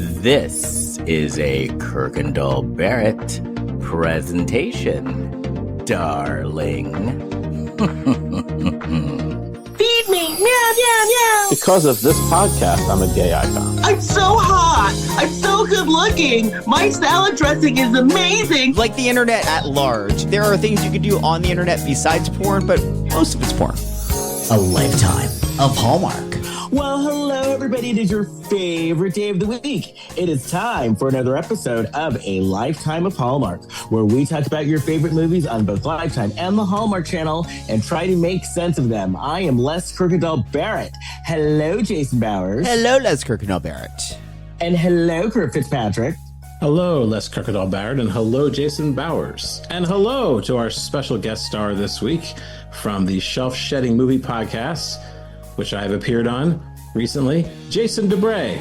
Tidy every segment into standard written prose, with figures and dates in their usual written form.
This is a Kirkendall Barrett presentation, darling. Feed me, meow, meow, meow. Because of this podcast, I'm a gay icon. I'm so hot. I'm so good looking. My salad dressing is amazing. Like the internet at large, there are things you can do on the internet besides porn, but most of it's porn. A lifetime of Hallmark. Well, hello, everybody. It is your favorite day of the week. It is time for another episode of A Lifetime of Hallmark, where we talk about your favorite movies on both Lifetime and the Hallmark Channel and try to make sense of them. I am Les Kirkendall Barrett. Hello, Jason Bowers. Hello, Les Kirkendall Barrett. And hello, Kurt Fitzpatrick. Hello, Les Kirkendall Barrett, and hello, Jason Bowers. And hello to our special guest star this week from the Shelf Shedding Movie Podcast, which I have appeared on recently, Jason Dubray.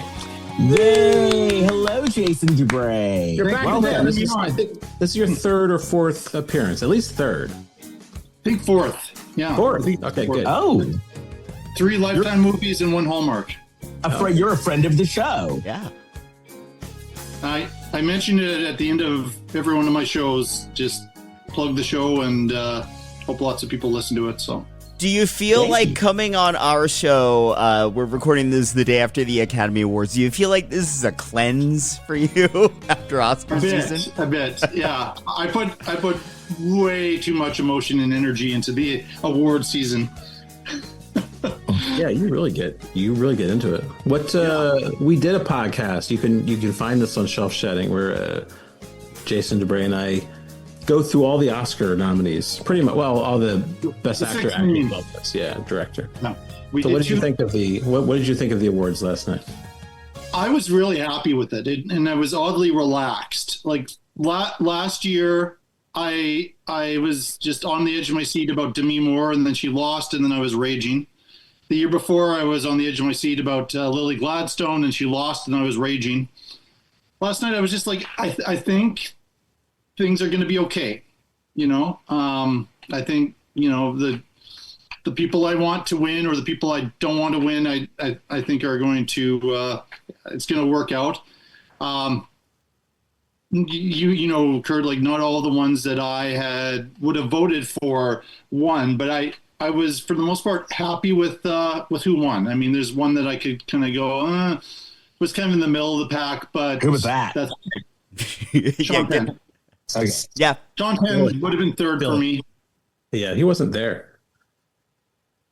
Yay! Hello, Jason Dubray. You're back again. I think this is your third or fourth appearance, at least third. I think fourth. Yeah. Fourth. Okay, good. Oh, 3 Lifetime movies and 1 Hallmark. You're a friend of the show. Yeah. I mentioned it at the end of every one of my shows. Just plug the show and hope lots of people listen to it. So. Do you feel Thank like you. coming on our show, we're recording this the day after the Academy Awards, do you feel like this is a cleanse for you after Oscar season? A bit, yeah. I put way too much emotion and energy into the award season. Yeah, you really get into it. We did a podcast. You can find this on Shelf Shedding, where Jason Dubray and I go through all the Oscar nominees, pretty much. Well, all the best actor, director. No, So, what did you think of the awards last night? I was really happy with it, and I was oddly relaxed. Like last year, I was just on the edge of my seat about Demi Moore, and then she lost, and then I was raging. The year before, I was on the edge of my seat about Lily Gladstone, and she lost, and I was raging. Last night, I was just like, I think things are going to be okay. I think, the people I want to win or the people I don't want to win, I think are going to, it's going to work out. Kurt, like not all the ones that I would have voted for won, but I was for the most part happy with who won. I mean, there's one that I could kind of go, was kind of in the middle of the pack, but Who was that? That's Sean Penn. Okay. Yeah. Sean Penn would have been third for me. Yeah, he wasn't there.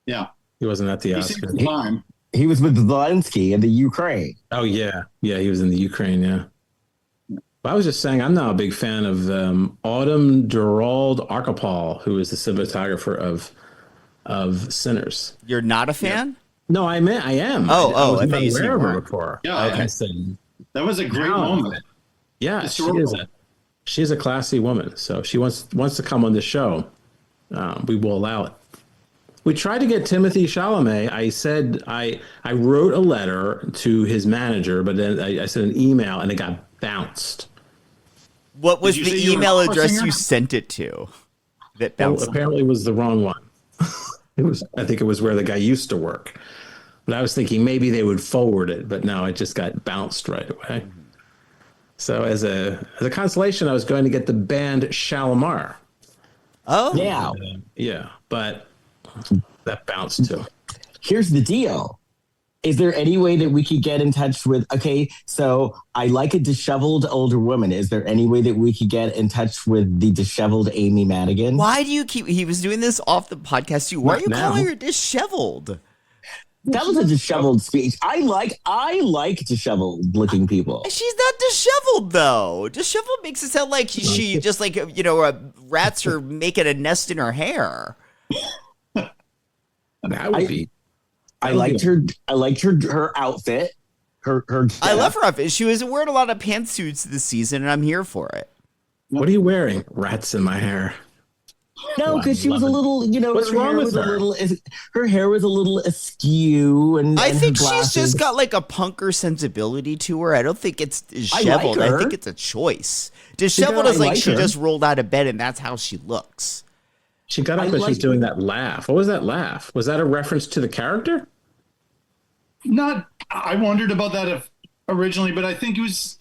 Yeah. He wasn't at the He Oscar. saved the time. He was with Zelensky in the Ukraine. Oh yeah, he was in the Ukraine. Yeah. But I was just saying, I'm now a big fan of Autumn Gerald Archipel, who is the cinematographer of Sinners. You're not a fan? No, I am. Oh, I I thought you was said not aware you of her weren't. before. Yeah, I said, That was a great No. moment. yeah, Historical. she's a classy woman. So she wants to come on the show. We will allow it. We tried to get Timothy Chalamet. I said I wrote a letter to his manager, but then I sent an email and it got bounced. What was Did you say the you were email a address singer? you sent it to? That Well, bounced. apparently it was the wrong one. I think it was where the guy used to work. But I was thinking maybe they would forward it, but no, it just got bounced right away. So as a consolation, I was going to get the band Shalamar. Oh. Now, Yeah, but that bounced too. here's the deal. Is there any way that we could get in touch with, so I like a disheveled older woman. Is there any way that we could get in touch with the disheveled Amy Madigan? Why do you he was doing this off the podcast too. Why are you Not now. calling her disheveled? That was a disheveled speech. I like disheveled looking people. She's not disheveled though. Disheveled makes it sound like she just like, rats are making a nest in her hair. That would be. I liked her outfit. Her I love her outfit. She was wearing a lot of pantsuits this season, and I'm here for it. What are you wearing? Rats in my hair. No, because she was a little, What's her wrong hair with was a her? little, her hair was a little askew, and I and think her she's glasses. just got like a punker sensibility to her. I don't think it's disheveled. I, her. think it's a choice. Disheveled I is like like she her. just rolled out of bed and that's how she looks. She got up and she's doing that laugh. What was that laugh? Was that a reference to the character? I wondered about that originally, but I think it was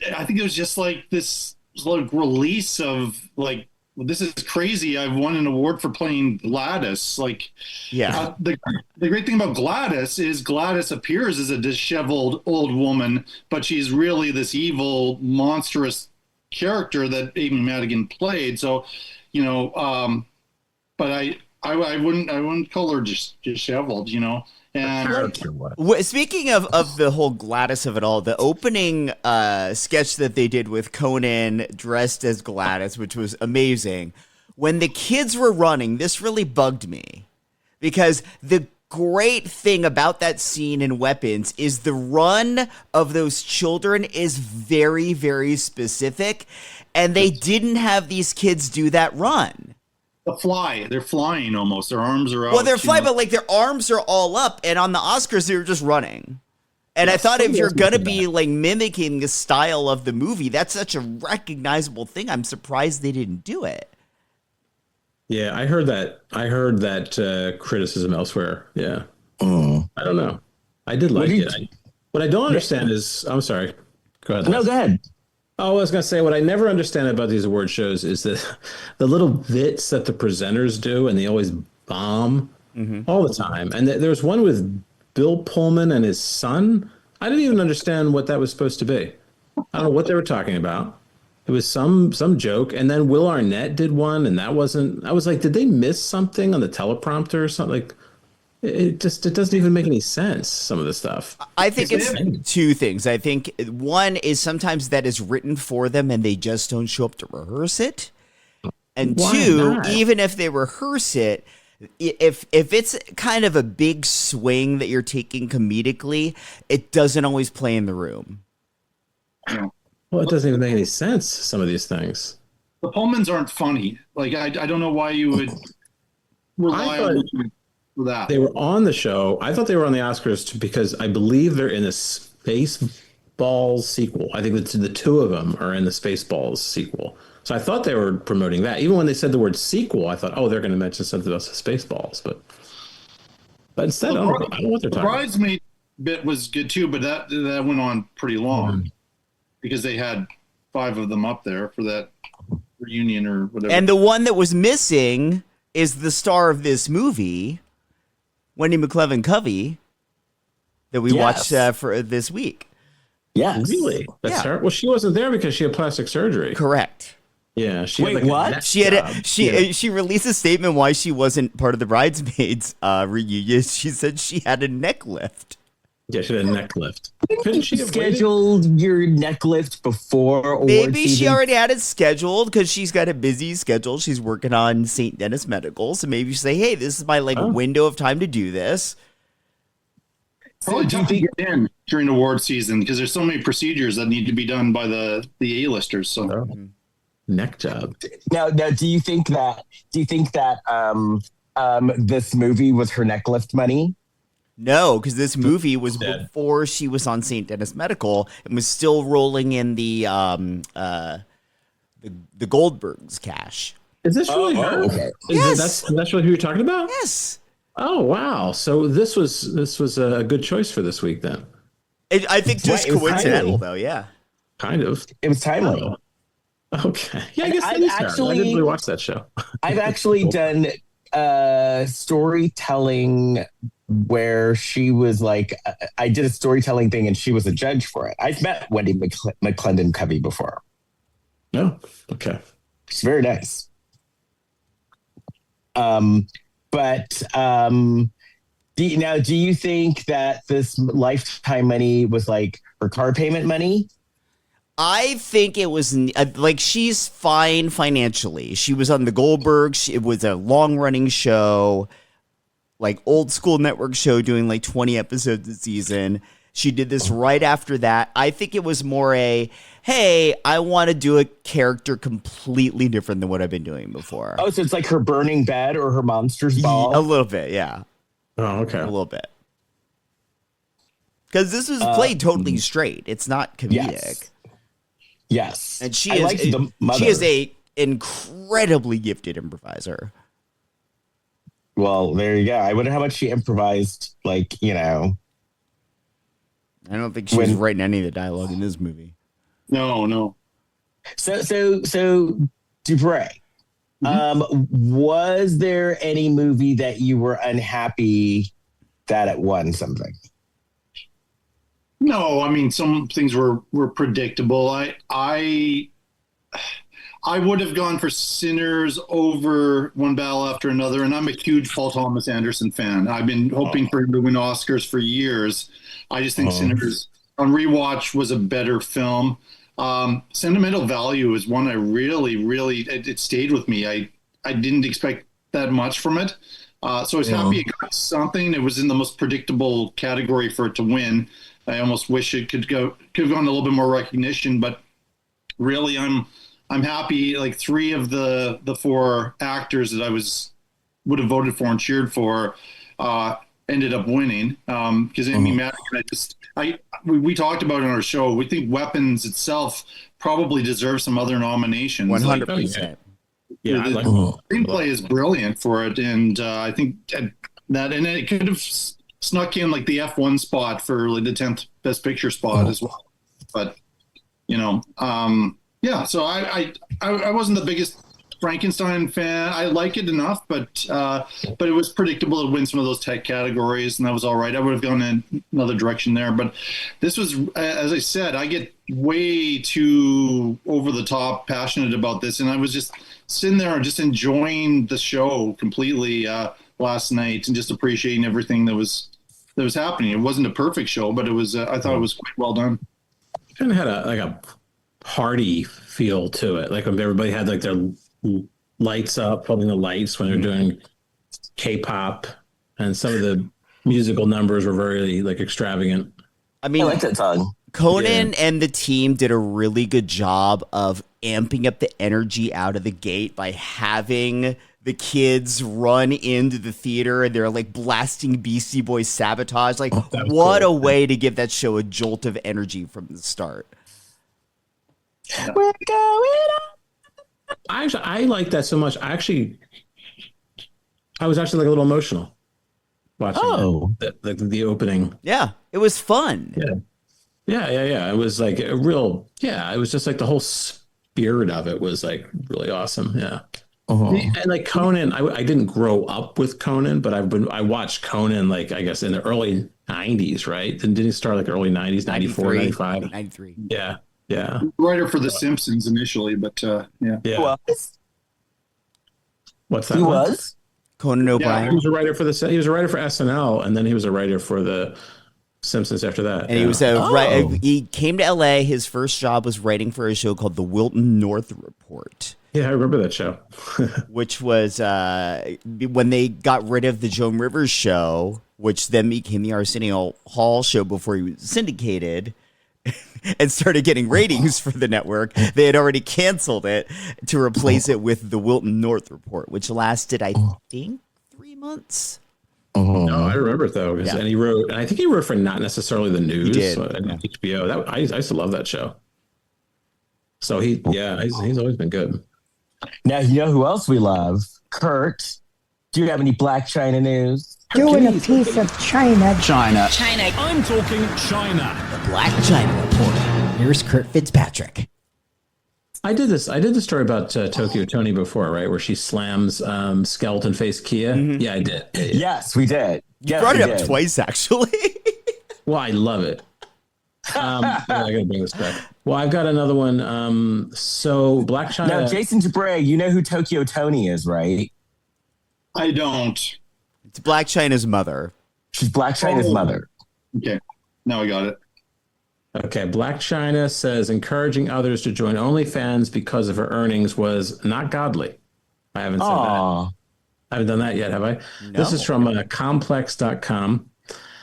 just like this like release of like, well, this is crazy. I've won an award for playing Gladys. Like, Yeah. the great thing about Gladys is Gladys appears as a disheveled old woman, but she's really this evil, monstrous character that Amy Madigan played. So, you know, but I wouldn't call her just disheveled, you know. And Speaking of the whole Gladys of it all, the opening sketch that they did with Conan dressed as Gladys, which was amazing. When the kids were running, this really bugged me because the great thing about that scene in Weapons is the run of those children is very, very specific, and they didn't have these kids do that run. they're flying almost. Their arms are out. Well, they're flying, but like their arms are all up, and on the Oscars they were just running. And I thought if you're gonna be like mimicking the style of the movie, that's such a recognizable thing. I'm surprised they didn't do it. Yeah, I heard that criticism elsewhere. Yeah, I don't know. I did like it. What I don't understand is, I'm sorry. Go ahead. No, go ahead. Oh, I was going to say, what I never understand about these award shows is that the little bits that the presenters do, and they always bomb all the time. And there was one with Bill Pullman and his son. I didn't even understand what that was supposed to be. I don't know what they were talking about. It was some joke. And then Will Arnett did one, and that wasn't. I was like, did they miss something on the teleprompter or something? Like, it doesn't even make any sense, some of the stuff. I think it's two things. I think one is sometimes that is written for them and they just don't show up to rehearse it. And Why two, not? even if they rehearse it, if it's kind of a big swing that you're taking comedically, it doesn't always play in the room. Well, it doesn't even make any sense, some of these things. The Pullmans aren't funny. Like, I don't know why you would rely on that. They were on the show. I thought they were on the Oscars because I believe they're in a Spaceballs sequel. I think the two of them are in the Spaceballs sequel. So I thought they were promoting that. Even when they said the word sequel, I thought, oh, they're going to mention something else, Spaceballs. But instead, I don't know what they're talking about. Bridesmaid bit was good too, but that went on pretty long because they had 5 of them up there for that reunion or whatever. And the one that was missing is the star of this movie, Wendy McLendon-Covey, that we watched for this week. Yes. Really? That's her? Well, she wasn't there because she had plastic surgery. Correct. Yeah. She Wait, had like what? A neck She had job. she released a statement why she wasn't part of the Bridesmaids reunion. She said she had a neck lift. Yeah, she had a neck lift. Couldn't she have Scheduled your neck lift before award Maybe she season? already had it scheduled because she's got a busy schedule. She's working on St. Denis Medical. So maybe she say, hey, this is my window of time to do this. Probably tough to get in during award season because there's so many procedures that need to be done by the A-listers. So neck job? Now, do you think that this movie was her neck lift money? No, because this movie was before she was on St. Denis Medical and was still rolling in the Goldbergs cash. Is this really her? Okay. Yes. That's really who you're talking about? Yes. Oh wow! So this was a good choice for this week then. I think just It was coincidental, timely. though. Yeah. Kind of. It was timely. Oh. Okay. Yeah, I guess I've that is her. I actually- didn't really watch that show. I've actually done storytelling where she was like, I did a storytelling thing and she was a judge for it. I've met Wendy McLendon-Covey before. No. Okay. She's very nice. But do you think that this Lifetime money was like her car payment money? I think it was like she's fine financially. She was on the Goldbergs. It was a long running show, like old school network show doing like 20 episodes a season. She did this right after that. I think it was more hey, I want to do a character completely different than what I've been doing before. Oh, so it's like her burning bed or her monster's ball? A little bit, yeah. Oh, okay. A little bit. Because this was played totally straight. It's not comedic. Yes. And she is a incredibly gifted improviser. Well, there you go. I wonder how much she improvised, like, I don't think she was writing any of the dialogue in this movie. No. So Dubray, was there any movie that you were unhappy that it won something? No, I mean, some things were predictable. I would have gone for Sinners over One Battle After Another, and I'm a huge Paul Thomas Anderson fan. I've been hoping for him to win Oscars for years. I just think Sinners on rewatch was a better film. Sentimental Value is one I really, it stayed with me. I didn't expect that much from it. So I was happy it got something. It was in the most predictable category for it to win. I almost wish it could have gone a little bit more recognition, but really I'm happy. Like 3 of the 4 actors that I would have voted for and cheered for ended up winning. Because Amy Madigan, we talked about it on our show. We think Weapons itself probably deserves some other nominations. 100%. Yeah, the screenplay is brilliant for it, and I think that, and it could have snuck in like the F1 spot for like the 10th Best Picture spot as well. But So I wasn't the biggest Frankenstein fan. I like it enough, but it was predictable to win some of those tech categories, and that was all right. I would have gone in another direction there, but this was, as I said, I get way too over the top passionate about this, and I was just sitting there and just enjoying the show completely last night, and just appreciating everything that was happening. It wasn't a perfect show, but it was. I thought it was quite well done. Kind of had a party feel to it, like when everybody had like their lights up, holding the lights when they're doing K-pop, and some of the musical numbers were very like extravagant. I mean, I like that song. Conan and the team did a really good job of amping up the energy out of the gate by having the kids run into the theater and they're like blasting Beastie Boys Sabotage. Like, what a way to give that show a jolt of energy from the start. We're going up. I like that so much. I was actually like a little emotional watching the opening. Yeah, it was fun. Yeah. It was like a real, it was just like the whole spirit of it was like really awesome. Yeah. And like Conan, I didn't grow up with Conan, but I watched Conan like, I guess in the early 90s, right? And didn't he start like early 90s, 94, 95? 93. Yeah. Writer for The Simpsons initially, but yeah. What's that? He was? Conan O'Brien. He was a writer for SNL, and then he was a writer for The Simpsons after that. And he was he came to LA. His first job was writing for a show called The Wilton North Report. Yeah, I remember that show. Which was when they got rid of the Joan Rivers show, which then became the Arsenio Hall show before he was syndicated and started getting ratings for the network. They had already canceled it to replace it with The Wilton North Report, which lasted, I think, 3 months. No, I remember it though, and he wrote, and I think he wrote for Not Necessarily the News. He did. HBO. I used to love that show. So he's always been good. Now, you know who else we love? Kurt. Do you have any Blac Chyna news? Doing a piece of China. China. I'm talking China. The Blac Chyna Report. Here's Kurt Fitzpatrick. I did this story about Tokyo Toni before, right? Where she slams skeleton face Kia. Mm-hmm. Yeah, I did. Yeah. Yes, we did. You brought it up twice, actually. Well, I love it. I gotta bring this back. Well, I've got another one. So Blac Chyna. Now, Jason Dubray, you know who Tokyo Toni is, right? I don't. It's Blac Chyna's mother. She's Blac Chyna's mother. Okay, now I got it. Okay, Blac Chyna says encouraging others to join OnlyFans because of her earnings was not godly. I haven't said that. I haven't done that yet, have I? No. This is from complex.com.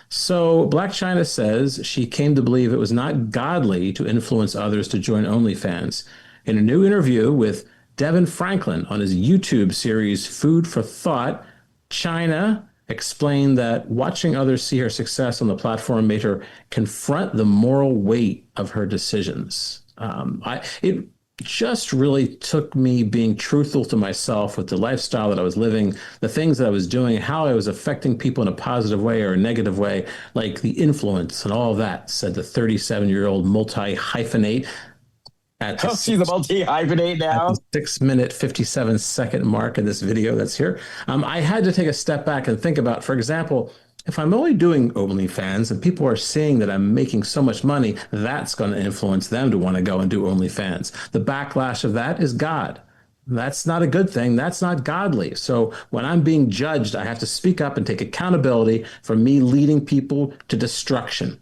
So Blac Chyna says she came to believe it was not godly to influence others to join OnlyFans. In a new interview with Devin Franklin on his YouTube series Food for Thought, Chyna explained that watching others see her success on the platform made her confront the moral weight of her decisions. just really took me being truthful to myself with the lifestyle that I was living, the things that I was doing, how I was affecting people in a positive way or a negative way, like the influence and all of that, said the 37-year-old multi-hyphenate. She's a multi-hyphenate now. At the 6-minute, 57-second mark in this video that's here. I had to take a step back and think about, for example, if I'm only doing OnlyFans and people are seeing that I'm making so much money, that's going to influence them to want to go and do OnlyFans. The backlash of that is God. That's not a good thing. That's not godly. So when I'm being judged, I have to speak up and take accountability for me leading people to destruction.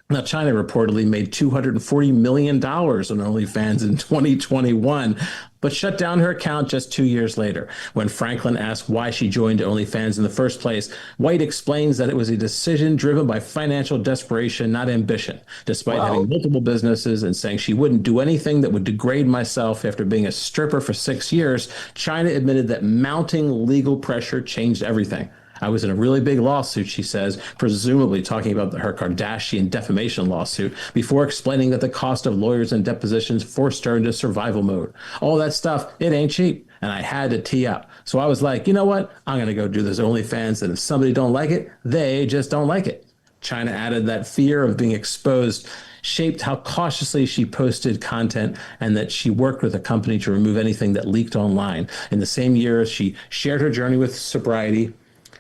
Now, Chyna reportedly made $240 million on OnlyFans in 2021, but shut down her account just 2 years later. When Franklin asked why she joined OnlyFans in the first place, White explains that it was a decision driven by financial desperation, not ambition. Despite having multiple businesses and saying she wouldn't do anything that would degrade myself after being a stripper for 6 years, Chyna admitted that mounting legal pressure changed everything. I was in a really big lawsuit, she says, presumably talking about her Kardashian defamation lawsuit, before explaining that the cost of lawyers and depositions forced her into survival mode. All that stuff, it ain't cheap, and I had to tee up. So I was like, you know what? I'm going to go do this OnlyFans, and if somebody don't like it, they just don't like it. Chyna added that fear of being exposed shaped how cautiously she posted content and that she worked with a company to remove anything that leaked online. In the same year, she shared her journey with sobriety.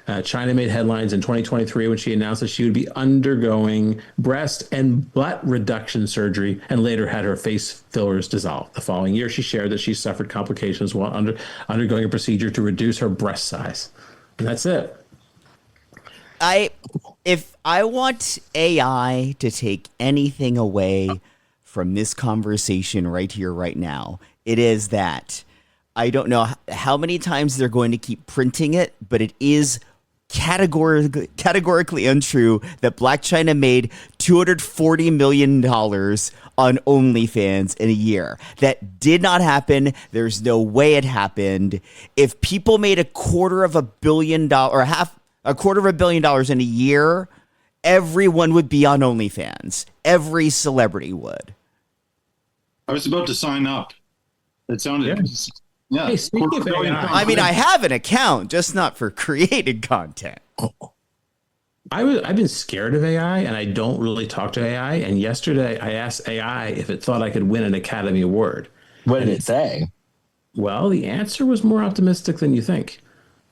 Chyna made headlines in 2023 when she announced that she would be undergoing breast and butt reduction surgery and later had her face fillers dissolved. The following year, she shared that she suffered complications while undergoing a procedure to reduce her breast size. And that's it. If I want AI to take anything away from this conversation right here, right now, it is that I don't know how many times they're going to keep printing it, but it is categorically untrue that Blac Chyna made $240 million on OnlyFans in a year. That did not happen. There's no way it happened. If people made $250 million or $250 million in a year, everyone would be on OnlyFans. Every celebrity would. I was about to sign up. It sounded... Yeah. Hey, speaking of AI, I mean, I have an account, just not for creating content. I've been scared of AI, and I don't really talk to AI. And yesterday, I asked AI if it thought I could win an Academy Award. What did it say? Well, the answer was more optimistic than you think.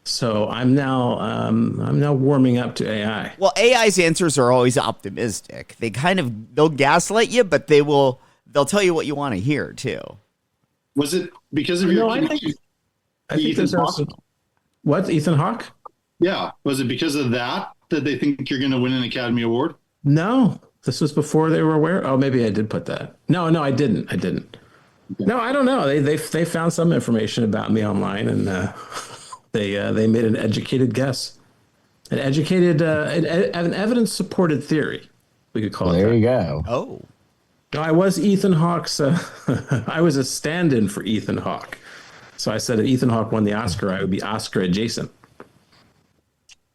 So I'm now warming up to AI. Well, AI's answers are always optimistic. They'll gaslight you, but they'll tell you what you want to hear too. Was it because of your connection? I think there's also what, Ethan Hawke? Yeah. Was it because of that they think you're going to win an Academy Award? No, this was before they were aware. Oh, maybe I did put that. No, I didn't. Okay. No, I don't know. They found some information about me online, and they made an educated guess, an evidence supported theory. We could call it. There you go. Oh. No, I was Ethan Hawke's. I was a stand-in for Ethan Hawke. So I said if Ethan Hawke won the Oscar, I would be Oscar adjacent.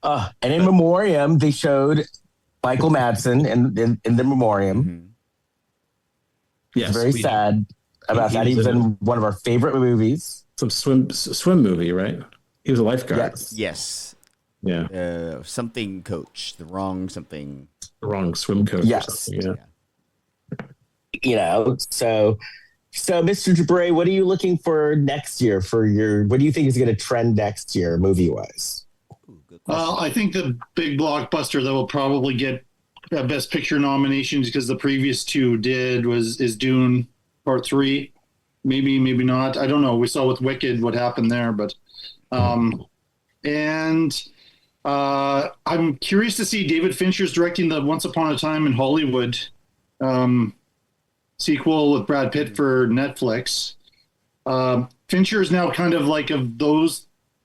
And in memoriam, they showed Michael Madsen in the memoriam. Mm-hmm. Yes, very sad about that. He was in one of our favorite movies. Some swim movie, right? He was a lifeguard. Yes. Yeah. Something coach. The wrong swim coach. Yes. Yeah. So Mr. Dubray, what are you looking for next year what do you think is going to trend next year movie wise? I think the big blockbuster that will probably get Best Picture nominations, because the previous two is Dune Part 3. Maybe not. I don't know. We saw with Wicked what happened there, but and I'm curious to see David Fincher's directing the Once Upon a Time in Hollywood sequel with Brad Pitt for Netflix. Fincher is now kind of like of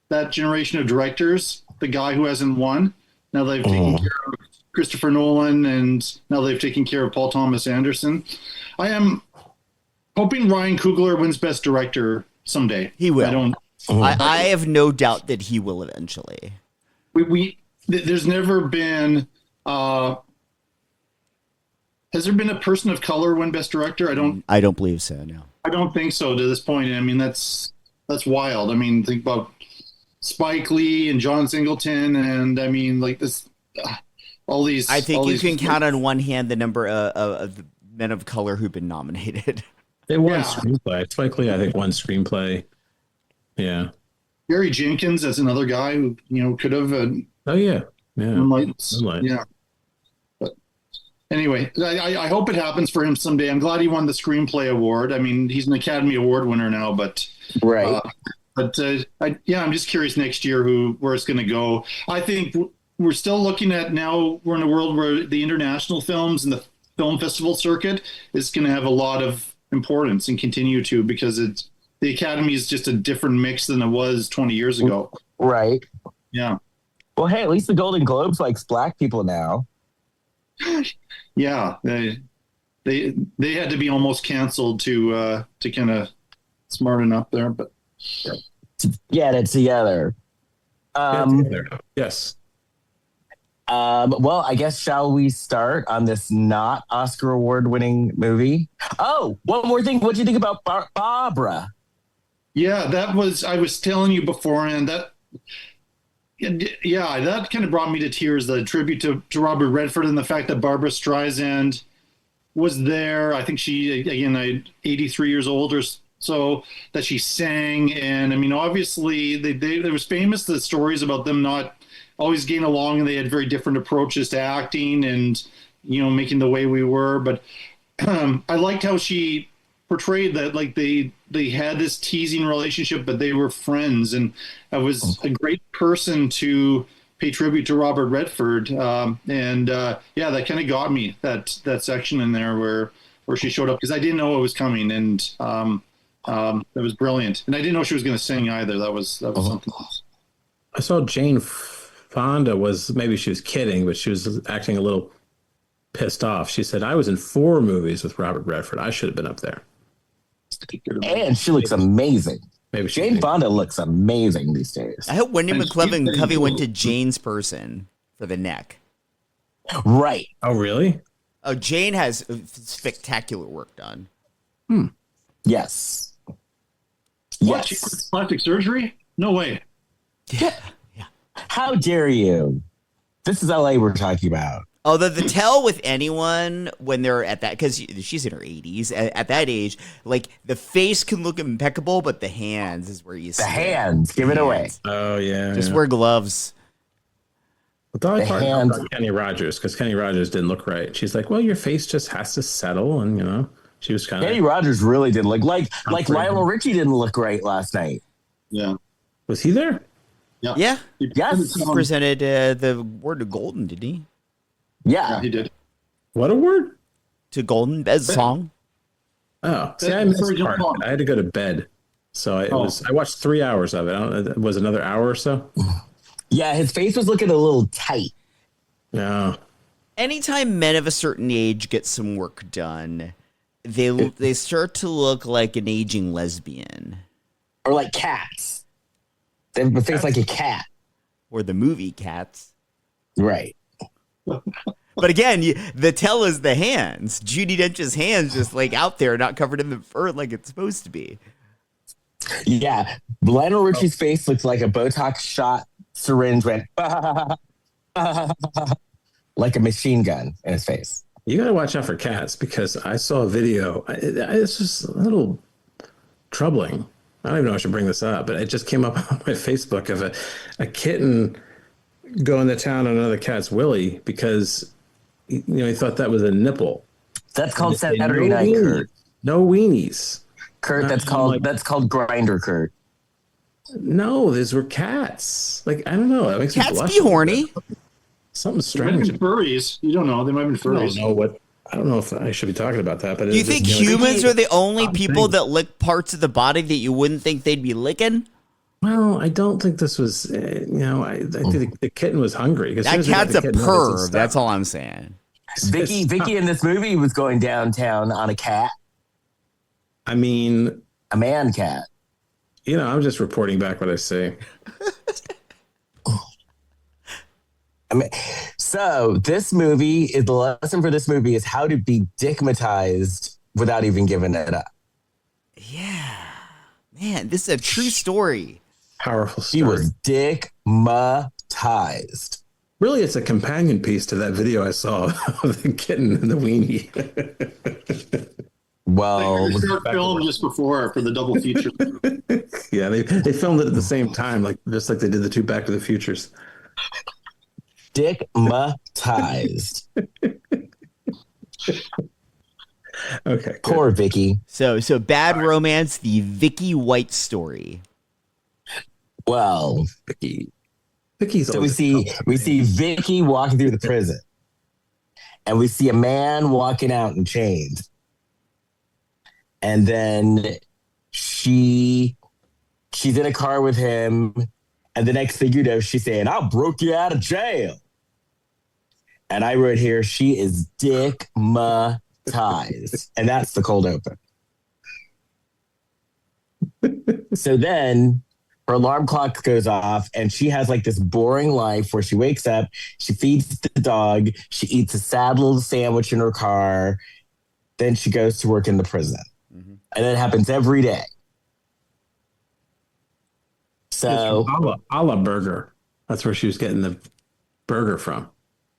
that generation of directors, the guy who hasn't won. Now they've taken care of Christopher Nolan, and now they've taken care of Paul Thomas Anderson. I am hoping Ryan Coogler wins Best Director someday. He will. I have no doubt that he will eventually. There's never been Has there been a person of color win Best Director? I don't believe so. No. I don't think so to this point. I mean, that's wild. I mean, think about Spike Lee and John Singleton, and I mean, like this, all these. I think you can count on one hand the number of men of color who've been nominated. They won screenplay. Spike Lee, I think, won screenplay. Yeah. Gary Jenkins, that's another guy who could have. Oh yeah, Moonlight. Yeah. But anyway, I hope it happens for him someday. I'm glad he won the screenplay award. I mean, he's an Academy Award winner now, but right. I'm just curious next year where it's going to go. I think we're still looking at now. We're in a world where the international films and the film festival circuit is going to have a lot of importance and continue to, because the Academy is just a different mix than it was 20 years ago. Right. Yeah. Well, hey, at least the Golden Globes likes black people now. Yeah, they had to be almost canceled to kind of smarten up there, but get it together. Yes. Well, I guess shall we start on this not Oscar award-winning movie? Oh, one more thing. What do you think about Barbara? Yeah, I was telling you beforehand that. Yeah, that kind of brought me to tears. The tribute to Robert Redford and the fact that Barbara Streisand was there. I think she, again, 83 years old or so, that she sang. And I mean, obviously, there was famous the stories about them not always getting along, and they had very different approaches to acting and making The Way We Were. But I liked how she portrayed that, like they had this teasing relationship, but they were friends, and I was a great person to pay tribute to Robert Redford. That kind of got me, that section in there where she showed up, because I didn't know it was coming, and that was brilliant. And I didn't know she was going to sing either. That was something else. I saw Jane Fonda maybe she was kidding, but she was acting a little pissed off. She said, "I was in 4 movies with Robert Redford. I should have been up there." And she looks amazing. Maybe Jane Fonda looks amazing these days. I hope Wendy McLendon-Covey went to Jane's person for the neck. Right. Oh, really? Oh, Jane has spectacular work done. Yes. What? She had plastic surgery? No way. Yeah. How dare you? This is LA we're talking about. Although the tell with anyone when they're at that, because she's in her 80s, at that age, like the face can look impeccable, but the hands is where you see the hands. Give it away. Oh yeah. Just wear gloves. Well, the only part about Kenny Rogers, because Kenny Rogers didn't look right. She's like, "Well, your face just has to settle," and she was kind of. Kenny Rogers really did look like Lionel Richie didn't look great last night. Yeah. Was he there? Yeah. Yes. He presented the award to Golden, didn't he? Yeah, he did. What award? To Golden, Best Song. Oh, see, I missed part. I had to go to bed, so I watched 3 hours of it. It was another hour or so. Yeah, his face was looking a little tight. No. Anytime men of a certain age get some work done, they start to look like an aging lesbian, or like cats. They have a face like a cat, or the movie Cats. Right. But again, the tell is the hands. Judi Dench's hands just like out there, not covered in the fur like it's supposed to be. Yeah. Lionel Richie's face looks like a Botox shot syringe went like a machine gun in his face. You got to watch out for cats, because I saw a video. It's just a little troubling. I don't even know if I should bring this up, but it just came up on my Facebook of a kitten going to town on another cat's willy because he thought that was a nipple. That's called Saturday Night, Kurt. No weenies, Kurt. That's called Grinder, Kurt. No, these were cats. Like, I don't know. That makes cats me blush be horny. Something strange. They might have been furries. You don't know. They might have been furries. I don't know if I should be talking about that. But do you think humans are the only people that lick parts of the body that you wouldn't think they'd be licking? Well, I don't think this was. I think the kitten was hungry. That cat's a perv. That's all I'm saying. Vicky in this movie was going downtown on a cat. I mean, a man cat. I'm just reporting back what I see. So this movie is the lesson for this movie is how to be dickmatized without even giving it up. Yeah. Man, this is a true story. Powerful story. She was dickmatized. Really, it's a companion piece to that video I saw of the kitten and the weenie. Well, They start film just before for the double feature. Yeah, they filmed it at the same time, just like they did the two Back to the Futures. dickmatized. Okay, good. Poor Vicky. So Bad Romance, the Vicky White Story. Well, Vicky's so we see Vicky walking through the prison, and we see a man walking out in chains, and then she's in a car with him, and the next thing you know, she's saying, "I broke you out of jail," and I wrote here, she is dickmatized, and that's the cold open. So then her alarm clock goes off and she has like this boring life where she wakes up, she feeds the dog, she eats a sad little sandwich in her car, then she goes to work in the prison. Mm-hmm. And that happens every day. So a la burger. That's where she was getting the burger from.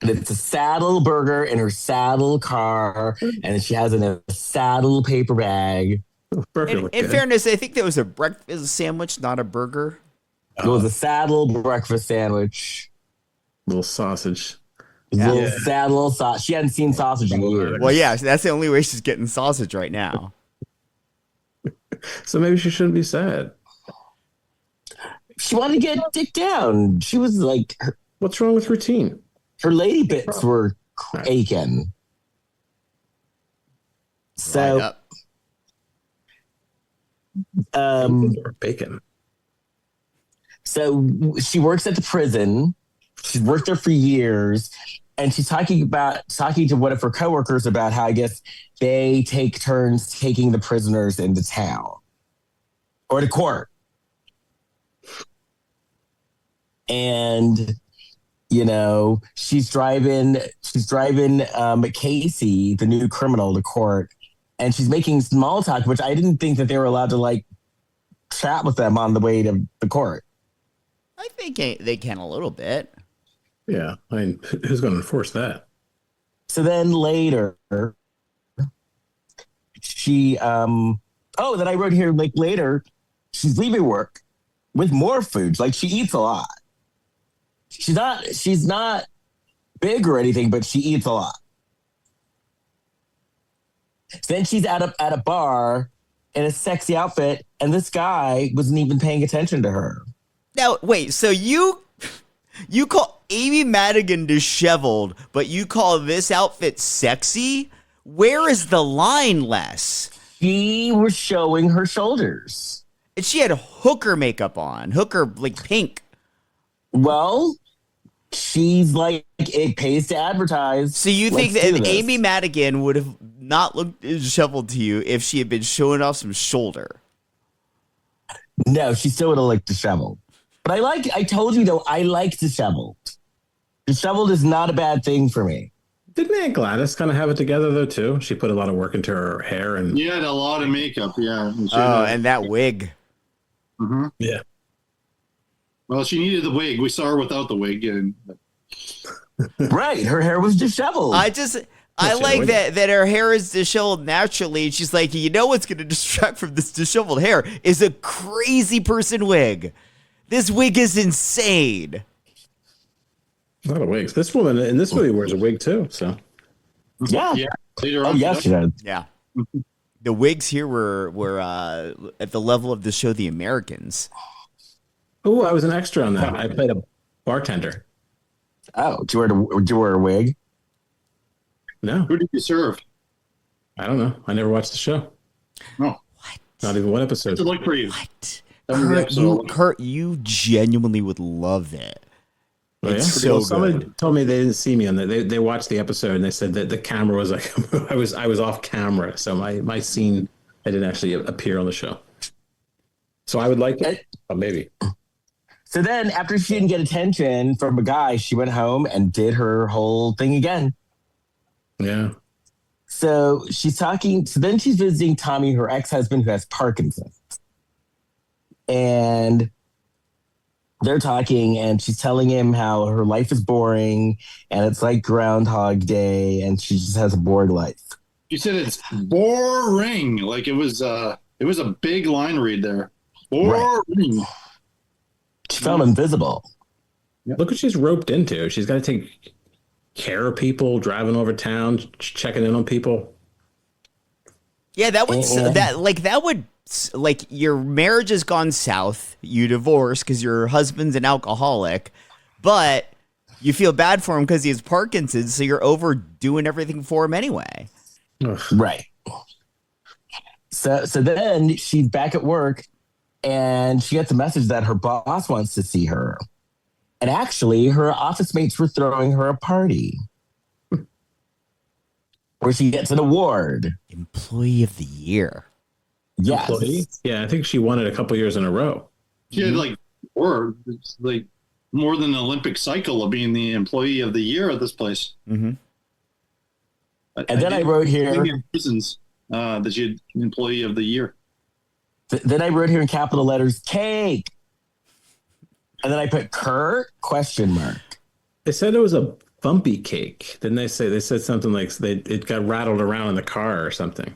And it's a sad little burger in her sad little car, and she has it in a sad little paper bag. In fairness, I think that was a breakfast sandwich, not a burger. It was a sad little breakfast sandwich. Little sausage. Sad little sausage. She hadn't seen sausage in years. Well, yeah, that's the only way she's getting sausage right now. So maybe she shouldn't be sad. She wanted to get dick down. She was like... What's wrong with routine? Her lady bits were aching. So... Right bacon. So she works at the prison. She's worked there for years, and she's talking to one of her coworkers about how I guess they take turns taking the prisoners into town or to court. And you know, she's driving Casey, the new criminal, to court. And she's making small talk, which I didn't think that they were allowed to like chat with them on the way to the court. I think they can a little bit. Yeah, I mean, who's going to enforce that? So then later, she then I wrote here like later, she's leaving work with more food. Like she eats a lot. She's not big or anything, but she eats a lot. Then she's at a bar in a sexy outfit, and this guy wasn't even paying attention to her. Now, wait, so you call Amy Madigan disheveled, but you call this outfit sexy? Where is the line, Les? She was showing her shoulders. And she had hooker makeup on, hooker, like pink. Well, she's like, it pays to advertise. So you think that Amy Madigan would have not looked disheveled to you if she had been showing off some shoulder? No, she still would have looked disheveled. But I told you though, I like disheveled. Disheveled is not a bad thing for me. Didn't Aunt Gladys kind of have it together though too? She put a lot of work into her hair and she had a lot of makeup. Yeah. And that wig. Mm-hmm. Yeah. Well, she needed the wig. We saw her without the wig. Right. Her hair was disheveled. I like that her hair is disheveled naturally. And she's like, you know what's going to distract from this disheveled hair is a crazy person wig. This wig is insane. A lot of wigs. This woman in this movie wears a wig too. So yeah. Later on, yes, she does. Yeah. The wigs here were at the level of the show The Americans. Oh, I was an extra on that. I played a bartender. Oh, do you wear a wig? No. Who did you serve? I don't know. I never watched the show. No. What? Not even one episode. What's it like for you? What? Kurt, you genuinely would love it. It's so good. Somebody told me they didn't see me on that. They watched the episode and they said that the camera was like I was off camera, so my scene I didn't actually appear on the show. So I would like it, maybe. So then, after she didn't get attention from a guy, she went home and did her whole thing again. Yeah. So she's talking. So then she's visiting Tommy, her ex-husband, who has Parkinson's. And they're talking, and she's telling him how her life is boring, and it's like Groundhog Day, and she just has a bored life. You said it's boring. Like it was a big line read there. Boring. Right. She felt invisible. Look what she's roped into. She's got to take care of people, driving over town, checking in on people. Yeah, that would your marriage has gone south. You divorce because your husband's an alcoholic, but you feel bad for him because he has Parkinson's, so you're overdoing everything for him anyway. Ugh. Right. So then she's back at work, and she gets a message that her boss wants to see her. And actually, her office mates were throwing her a party where she gets an award. Employee of the Year. Yes. Employee? Yeah, I think she won it a couple years in a row. She had more than an Olympic cycle of being the employee of the year at this place. Mm-hmm. And then I wrote here reasons that she had employee of the year. Then I wrote here in capital letters, cake. And then I put Kurt ? They said it was a bumpy cake. Didn't they say? They said something like it got rattled around in the car or something.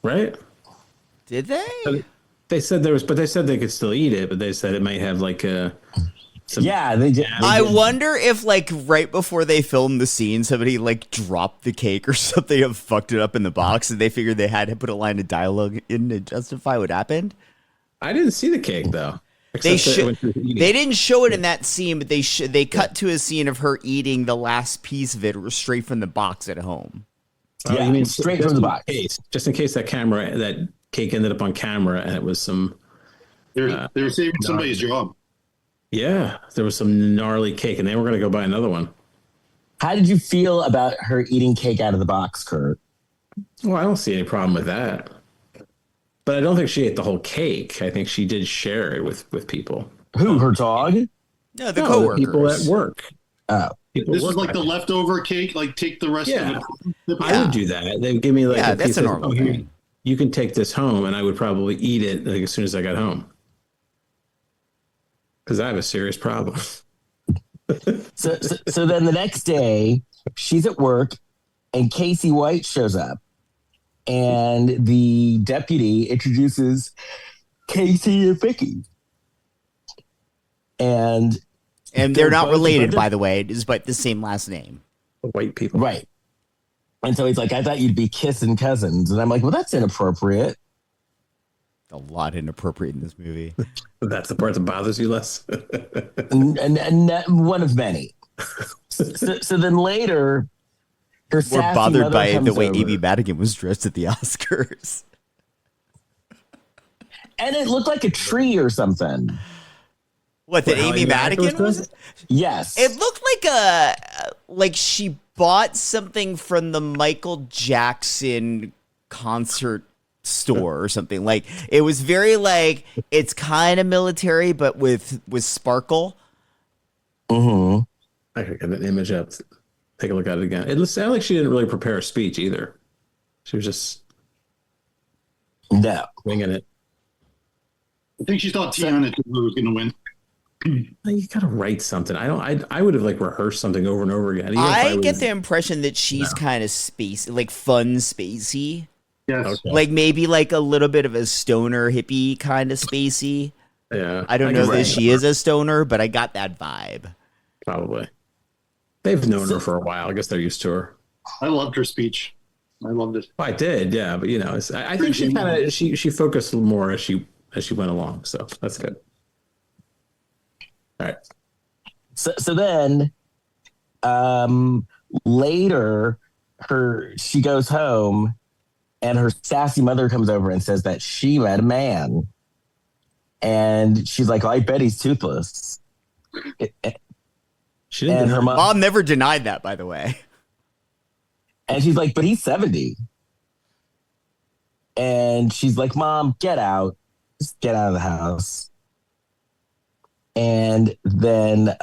Right? Did they? They said but they said they could still eat it, but they said it might have like a. They did. I wonder if right before they filmed the scene, somebody dropped the cake or something and fucked it up in the box, and they figured they had to put a line of dialogue in to justify what happened. I didn't see the cake though. They didn't show it in that scene, but they cut to a scene of her eating the last piece of it straight from the box at home. Yeah, you mean straight from the box. Just in case that cake ended up on camera and it was some. They were saving somebody's job. Yeah, there was some gnarly cake, and they were going to go buy another one. How did you feel about her eating cake out of the box, Kurt? Well, I don't see any problem with that. But I don't think she ate the whole cake. I think she did share it with people. Who, her dog? No, the coworkers. People at work. Oh. This is like the leftover cake, take the rest of it. I would do that. They would give me a that's piece a of, normal thing. You can take this home, and I would probably eat it as soon as I got home. Because I have a serious problem. So then the next day, she's at work, and Casey White shows up. And the deputy introduces Casey and Vicky. And they're not related, by the way, despite the same last name. White people. Right. And so he's like, I thought you'd be kissing cousins. And I'm like, well, that's inappropriate. A lot inappropriate in this movie. That's the part that bothers you less. and one of many. So then later, her We're bothered by the way over. Amy Madigan was dressed at the Oscars. And it looked like a tree or something. What, that Amy Madigan was? Yes. It looked like she bought something from the Michael Jackson concert store or something. It was very it's kind of military, but with sparkle. Mm-hmm. I could get an image up. Take a look at it again. It sounded like she didn't really prepare a speech either. She was just winging it. I think she thought Tiana was going to win. You gotta write something. I would have rehearsed something over and over again. I get the impression that she's kind of spacey, fun spacey. Yes. Okay. Maybe a little bit of a stoner hippie kind of spacey. Yeah. I don't know that she is a stoner, but I got that vibe. Probably. They've known her for a while. I guess they're used to her. I loved her speech. I loved it. I did, yeah. But I think she focused more as she went along. So that's good. All right. So then later she goes home, and her sassy mother comes over and says that she met a man. And she's like, I bet he's toothless. She didn't. And her mom never denied that, by the way. And she's like, but he's 70. And she's like, Mom, get out. Just get out of the house. And then,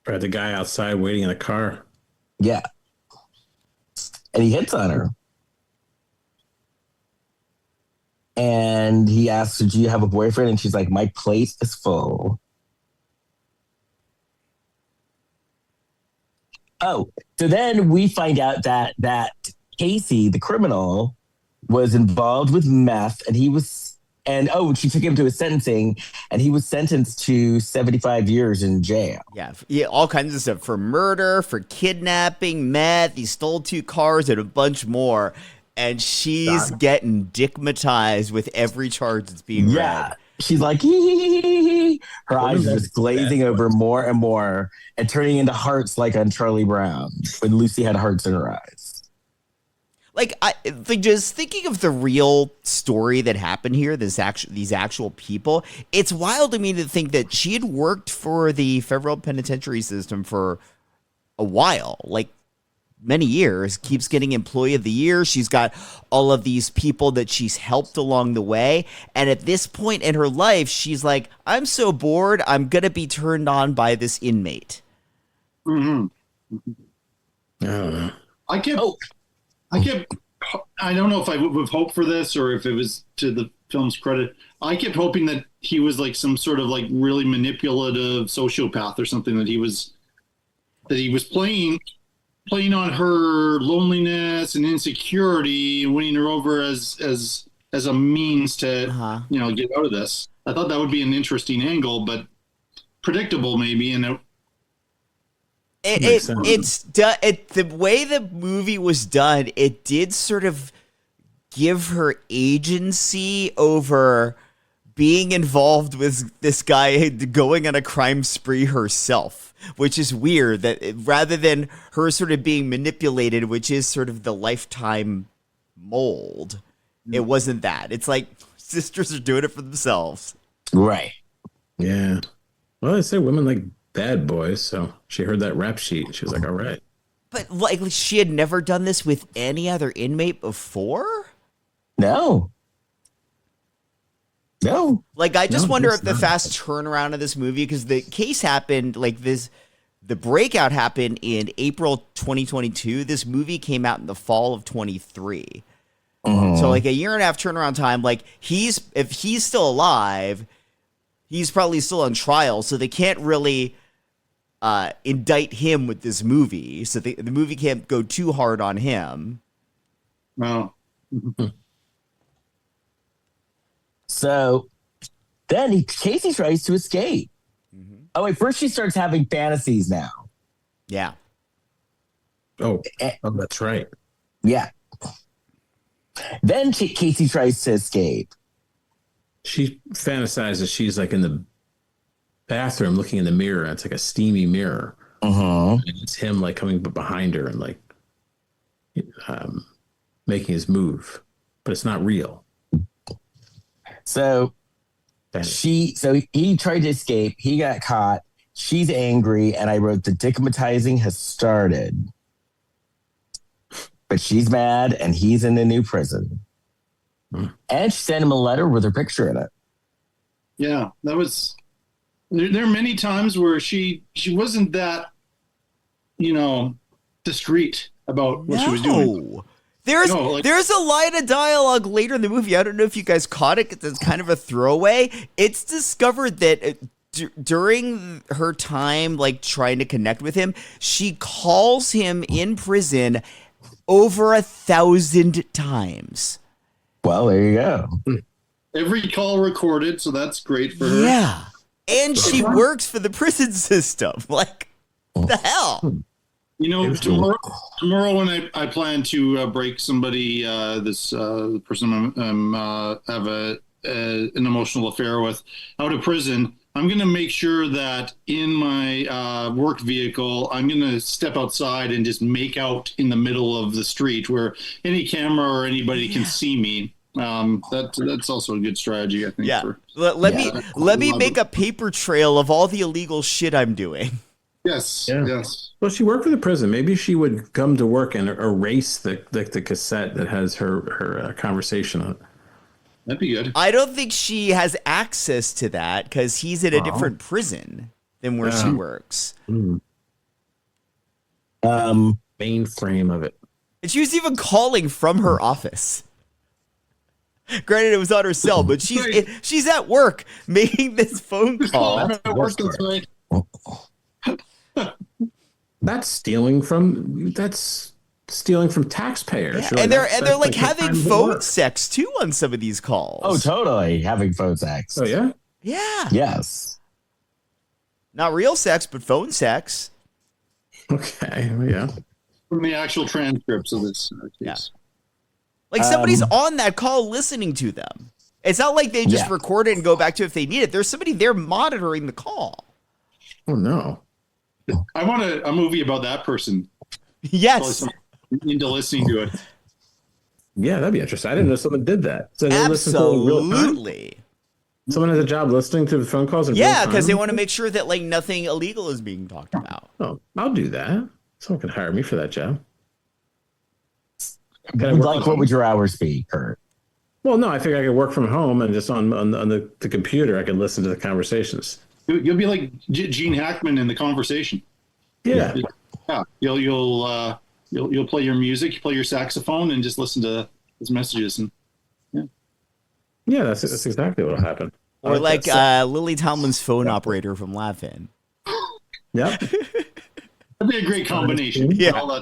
Right, the guy outside waiting in the car. yeah. And he hits on her. And he asks her, do you have a boyfriend? And she's like, my plate is full. Oh, so then we find out that Casey, the criminal, was involved with meth, and she took him to his sentencing, and he was sentenced to 75 years in jail. Yeah, all kinds of stuff for murder, for kidnapping, meth. He stole 2 cars and a bunch more, and she's getting dickmatized with every charge that's being read. She's like, hee. Her eyes are just glazing over more and more and turning into hearts like on Charlie Brown when Lucy had hearts in her eyes. Like, just thinking of the real story that happened here, these actual people, it's wild to me to think that she had worked for the federal penitentiary system for a while, like many years, keeps getting Employee of the Year. She's got all of these people that she's helped along the way. And at this point in her life, she's like, I'm so bored, I'm going to be turned on by this inmate. Mm-hmm. I don't know. I don't know if I would have hoped for this or if it was to the film's credit. I kept hoping that he was like some sort of like really manipulative sociopath or something, that he was playing on her loneliness and insecurity and winning her over as a means to get out of this. I thought that would be an interesting angle, but predictable maybe, and the way the movie was done, it did sort of give her agency over being involved with this guy going on a crime spree herself, which is weird, that rather than her sort of being manipulated, which is sort of the Lifetime mold, it wasn't that. It's like sisters are doing it for themselves. Right. Yeah. Well, I say women like bad boys, so she heard that rap sheet. She was like, all right. But like, she had never done this with any other inmate before? No. Like, I just wonder if the fast turnaround of this movie, because the case happened, the breakout happened in April 2022. This movie came out in the fall of 23. So like a year and a half turnaround time. Like, if he's still alive, he's probably still on trial, so they can't really indict him with this movie. So the movie can't go too hard on him. Wow. So then Casey tries to escape. Oh, wait, first she starts having fantasies now. Yeah. Oh, that's right. Yeah. Then Casey tries to escape. She fantasizes she's like in the bathroom looking in the mirror. And it's like a steamy mirror. And it's him like coming behind her and like making his move, but it's not real. So he tried to escape. He got caught. She's angry, and I wrote, the dickmatizing has started. But she's mad, and he's in a new prison. And she sent him a letter with her picture in it. Yeah, that was. There are many times where she wasn't that, discreet about what she was doing. There's a line of dialogue later in the movie. I don't know if you guys caught it, because it's kind of a throwaway. It's discovered that during her time, like, trying to connect with him, she calls him in prison over 1,000 times. Well, there you go. Every call recorded, so that's great for her. Yeah. And she works for the prison system. Like, the hell? Tomorrow when I plan to break somebody, the person I'm have an emotional affair with, out of prison, I'm going to make sure that in my work vehicle, I'm going to step outside and just make out in the middle of the street where any camera or anybody can see me. That's also a good strategy, I think. Yeah. Let me make a paper trail of all the illegal shit I'm doing. Yes. Yeah. Yes. Well, she worked for the prison. Maybe she would come to work and erase the cassette that has her conversation on it. That'd be good. I don't think she has access to that because he's in a different prison than where she works. Mainframe of it. And she was even calling from her office. Granted, it was on her cell, but she's at work making this phone call. That's stealing from taxpayers. Yeah, and they're like having phone sex too on some of these calls. Oh, totally. Having phone sex. Oh, yeah? Yeah. Yes. Not real sex, but phone sex. Okay, yeah. From the actual transcripts of this case. Yeah. Like somebody's on that call listening to them. It's not like they just record it and go back to it if they need it. There's somebody there monitoring the call. Oh, no. I want a movie about that person. Yes. Into listening to it. Yeah, that'd be interesting. I didn't know someone did that. So they listen to it in real time? Absolutely. Someone has a job listening to the phone calls in real Yeah, time? because they want to make sure that like nothing illegal is being talked about. Oh, I'll do that. Someone can hire me for that job. What would your hours be, Kurt? Well, no, I figure I could work from home and just on the computer, I can listen to the conversations. You'll be like Gene Hackman in the conversation. Yeah. Yeah. You'll play your music, you play your saxophone, and just listen to his messages. And yeah, that's exactly what'll happen. Or like Lily Tomlin's phone operator from Laugh-In. Yeah. That'd be a great combination. Yeah.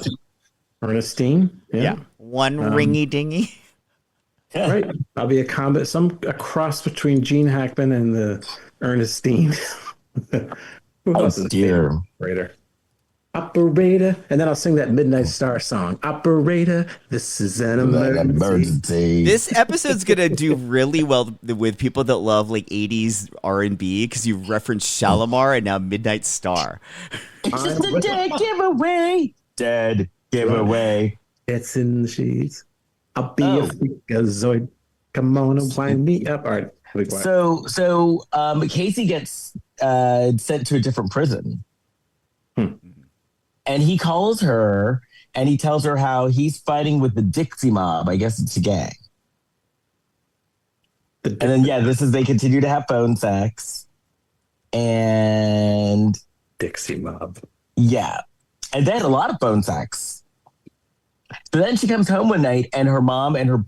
Ernestine. Yeah. One ringy dingy. Right. I'll be a cross between Gene Hackman and the Ernestine. Who else is dear. Operator. And then I'll sing that Midnight Star song. Operator, this is an emergency. This episode's gonna do really well with people that love like 80s R&B because you referenced Shalamar and now Midnight Star. It's just a dead giveaway. Dead giveaway. It's in the sheets. I'll be a freakazoid. Come on and wind me up. All right. So Casey gets sent to a different prison. And he calls her and he tells her how he's fighting with the Dixie Mob. I guess it's a gang. And then, they continue to have phone sex. And Dixie Mob. Yeah. And they had a lot of phone sex. So then she comes home one night and her mom and her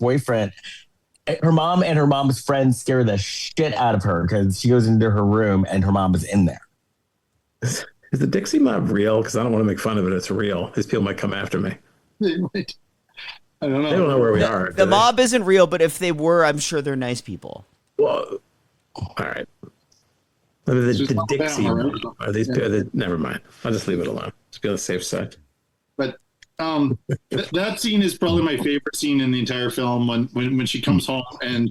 mom's friends scare the shit out of her because she goes into her room and her mom is in there. Is the Dixie Mob real? Because I don't want to make fun of it. It's real. These people might come after me. I don't know. They don't know where we are. The mob isn't real, but if they were, I'm sure they're nice people. Well, all right. The Dixie Mob. Are these? Never mind. I'll just leave it alone. Just be on the safe side. But that scene is probably my favorite scene in the entire film when she comes home and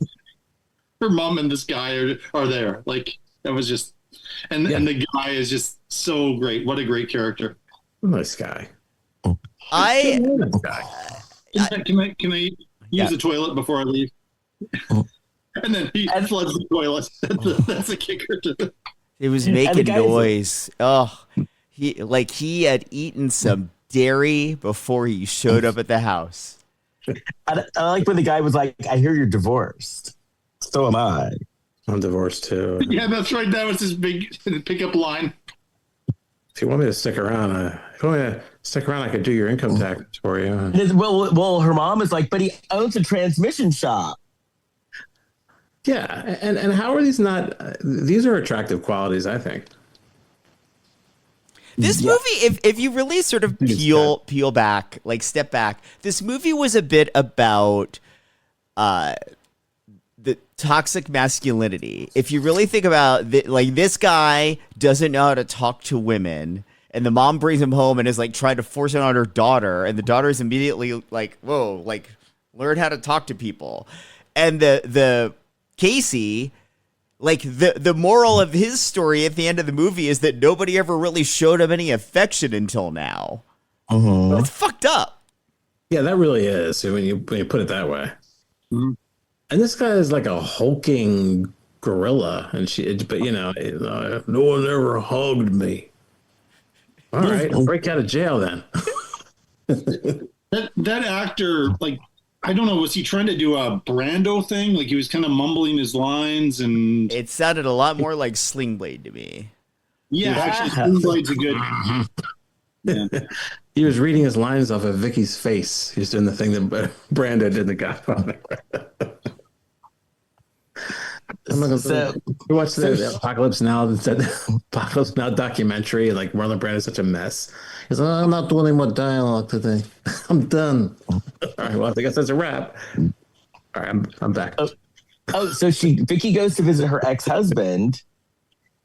her mom and this guy are there. Like that was just, and the guy is just so great. What a great character. Nice guy. Can I use the toilet before I leave? And then he floods the toilet. That's a kicker. It was making noise. Oh, he had eaten some dairy before he showed up at the house. I like when the guy was like, "I hear you're divorced." So am I. I'm divorced too. Yeah, that's right. That was his big pickup line. If you want me to stick around, I could do your income tax for you. Well, her mom is like, but he owns a transmission shop. Yeah, and how are these not? These are attractive qualities, I think. This movie, if you really sort of peel back, like step back, this movie was a bit about the toxic masculinity. If you really think about like this guy doesn't know how to talk to women, and the mom brings him home and is like trying to force it on her daughter, and the daughter is immediately like, "Whoa, like learn how to talk to people," and the Casey. Like the moral of his story at the end of the movie is that nobody ever really showed him any affection until now. It's fucked up. Yeah, that really is when you put it that way. Mm-hmm. And this guy is like a hulking gorilla, but no one ever hugged me. All right, I'll break out of jail then. that actor, like I don't know. Was he trying to do a Brando thing? Like he was kind of mumbling his lines, and It sounded a lot more like Sling Blade to me. yeah, actually, Spoonblade's a good. Yeah. He was reading his lines off of Vicky's face. He was doing the thing that Brando did in The Godfather. I'm not gonna watch the Apocalypse Now. The Apocalypse Now documentary. Like Marlon Brando's such a mess. He's like, I'm not doing any more dialogue today. I'm done. All right, well, I guess that's a wrap. All right, I'm back. So Vicky goes to visit her ex-husband,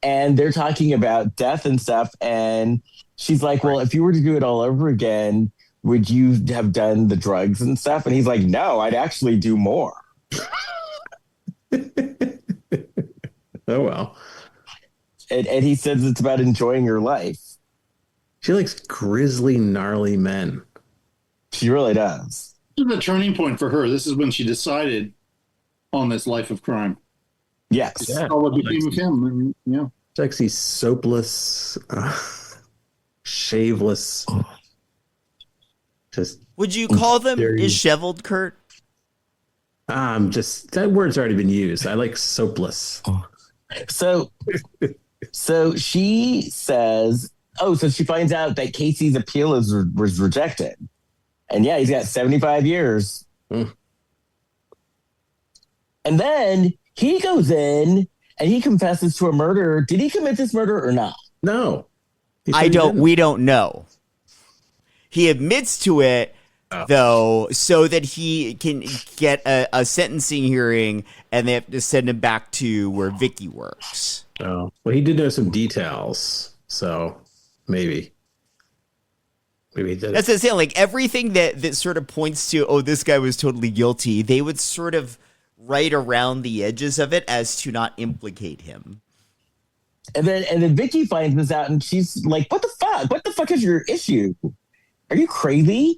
and they're talking about death and stuff. And she's like, well, if you were to do it all over again, would you have done the drugs and stuff? And he's like, no, I'd actually do more. Oh, well. And he says it's about enjoying your life. She likes grizzly, gnarly men. She really does. This is a turning point for her. This is when she decided on this life of crime. Yes. Yeah. All what became of him. And, yeah. Sexy, soapless, shaveless. Just. Would you call them disheveled, Kurt? Just that word's already been used. I like soapless. So she says, so she finds out that Casey's appeal was rejected. And yeah, he's got 75 years. And then he goes in and he confesses to a murder. Did he commit this murder or not? No. We don't know. He admits to it, though, so that he can get a sentencing hearing, and they have to send him back to where Vicky works. Oh, well, he did know some details, so maybe he did. That's what I'm saying. Like everything that sort of points to, this guy was totally guilty, they would sort of right around the edges of it as to not implicate him. And then Vicky finds this out, and she's like, "What the fuck? What the fuck is your issue? Are you crazy?"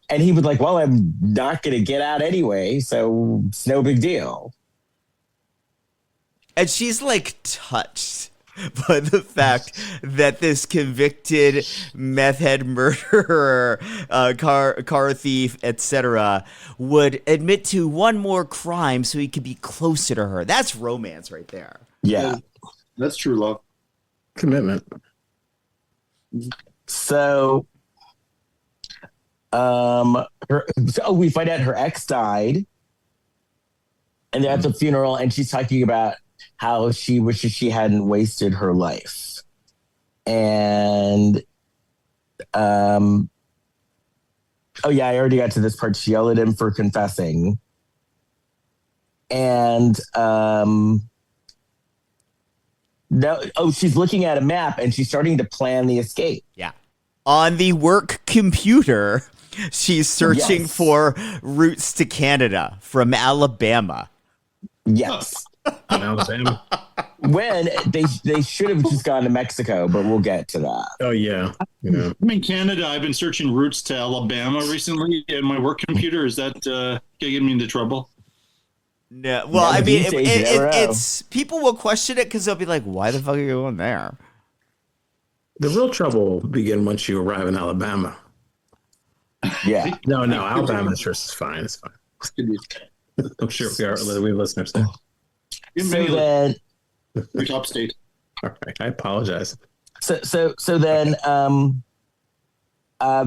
And he was like, well, I'm not going to get out anyway, so it's no big deal. And she's like touched by the fact that this convicted meth head murderer, car thief, etc., would admit to one more crime so he could be closer to her. That's romance right there. Yeah. That's true love. Commitment. So... we find out her ex died, and they're at the funeral, and she's talking about how she wishes she hadn't wasted her life. And I already got to this part. She yelled at him for confessing. And she's looking at a map, and she's starting to plan the escape. Yeah. On the work computer, she's searching for routes to Canada from Alabama. Yes. Alabama. When they should have just gone to Mexico, but we'll get to that. Oh, yeah. I'm in Canada. I've been searching routes to Alabama recently in my work computer. Is that getting me into trouble? No. Well, I mean, it's people will question it because they'll be like, why the fuck are you going there? The real trouble will begin once you arrive in Alabama. Yeah. No, Alabama is fine. It's fine. I'm sure we have listeners there. So then, top state. All right, I apologize. So then,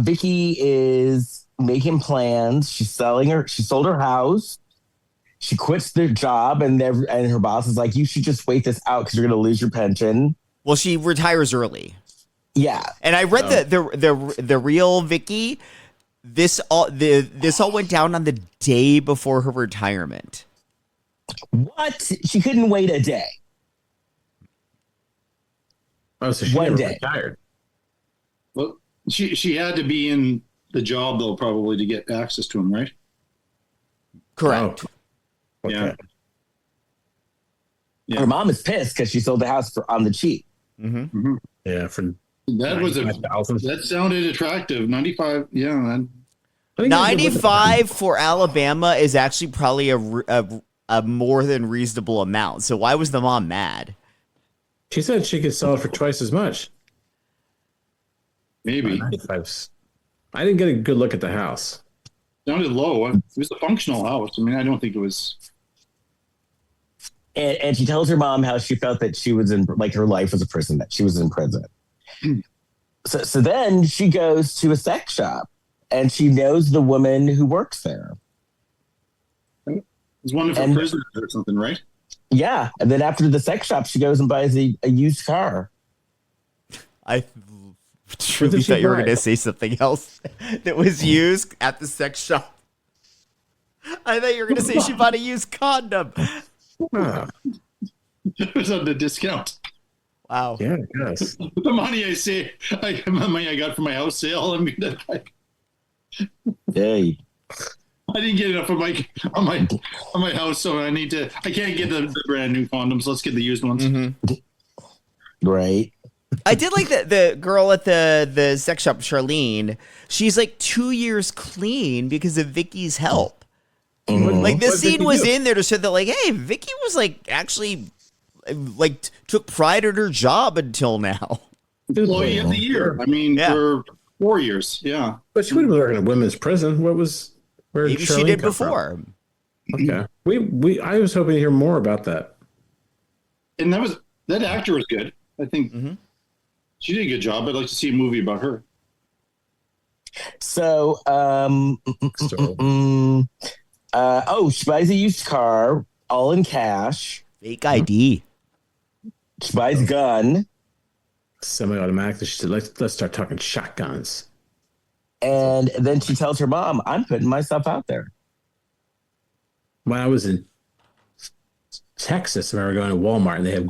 Vicky is making plans. She sold her house. She quits the job, and her boss is like, "You should just wait this out because you're going to lose your pension." Well, she retires early. Yeah, and I read the real Vicky. This all went down on the day before her retirement. What? She couldn't wait a day. Oh, so she never retired. Well, she had to be in the job though, probably to get access to him, right? Correct. Oh. Okay. Yeah. Her mom is pissed because she sold the house on the cheap. Mm-hmm. Mm-hmm. Yeah, for that sounded attractive. 95. Yeah. 95 for Alabama is actually probably a more than reasonable amount. So why was the mom mad? She said she could sell it for twice as much. Maybe. 95. I didn't get a good look at the house. sounded low. It was a functional house. I mean, I don't think it was. And she tells her mom how she felt that she was in, like, her life was a prison, that she was in prison. So then she goes to a sex shop and she knows the woman who works there. It's one of her prisoners or something, right? Yeah. And then after the sex shop, she goes and buys a used car. I truly thought you were going to say something else that was used at the sex shop. I thought you were going to say she bought a used condom. It was on the discount. Wow. Yeah, yes. The money I got from my house sale. I mean, Hey. I didn't get enough on my house, so I can't get the brand new condoms. Let's get the used ones. Mm-hmm. Right. I did like the girl at the sex shop, Charlene. She's like 2 years clean because of Vicky's help. Mm-hmm. Like this scene was do? in there to show that, like, hey, Vicky was like actually like took pride in her job until now. Employee of the year. I mean, for 4 years. Yeah. But she would have been working in a women's prison. Where Maybe she did before. Okay. I was hoping to hear more about that. And that actor was good. I think she did a good job. I'd like to see a movie about her. So, she buys a used car, all in cash. Fake ID. She buys a gun. Semi-automatic. She said, let's start talking shotguns. And then she tells her mom, I'm putting myself out there. When I was in Texas, I remember going to Walmart and they have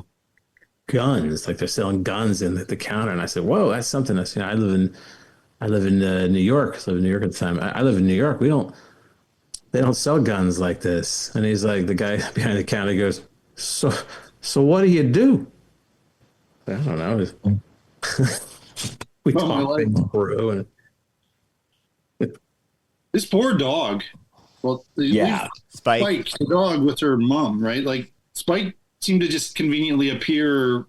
guns, like they're selling guns in the counter. And I said, whoa, that's something. I live in New York. I live in New York at the time. I live in New York. They don't sell guns like this. And he's like, the guy behind the counter goes, so what do you do? I don't know. We talked through and this poor dog. Well, Spike, the dog with her mom, right? Like Spike seemed to just conveniently appear.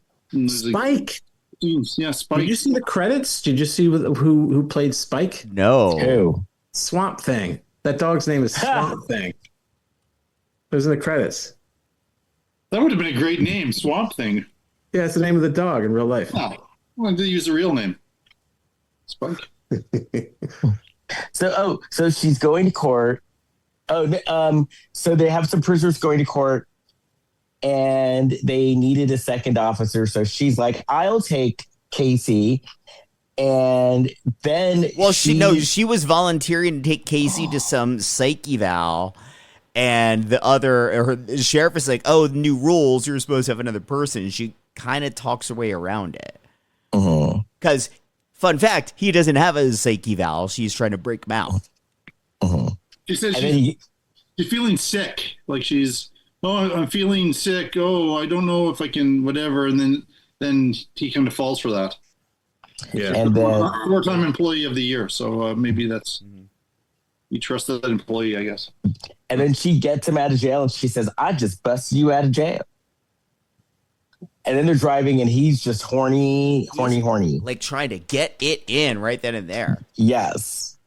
Spike. Yeah, Spike. Did you see the credits? Did you see who played Spike? No. Who? Swamp Thing. That dog's name is Swamp Thing. It was in the credits. That would have been a great name, Swamp Thing. Yeah, it's the name of the dog in real life. Oh, why did they use the real name? Spike. So she's going to court. So they have some prisoners going to court and they needed a second officer. So she's like, I'll take Casey. And then she was volunteering to take Casey to some psych eval. And the sheriff is like, oh, the new rules, you're supposed to have another person. And she kind of talks her way around it. Because, fun fact, he doesn't have a psych eval. She's trying to break him out. She says she's feeling sick. Like I'm feeling sick. Oh, I don't know if I can, whatever. And then he kind of falls for that. Yeah. And then 4-time employee of the year. So maybe that's, you trust that employee, I guess. And then she gets him out of jail and she says, I just busted you out of jail. And then they're driving and he's just horny. Like trying to get it in right then and there. Yes.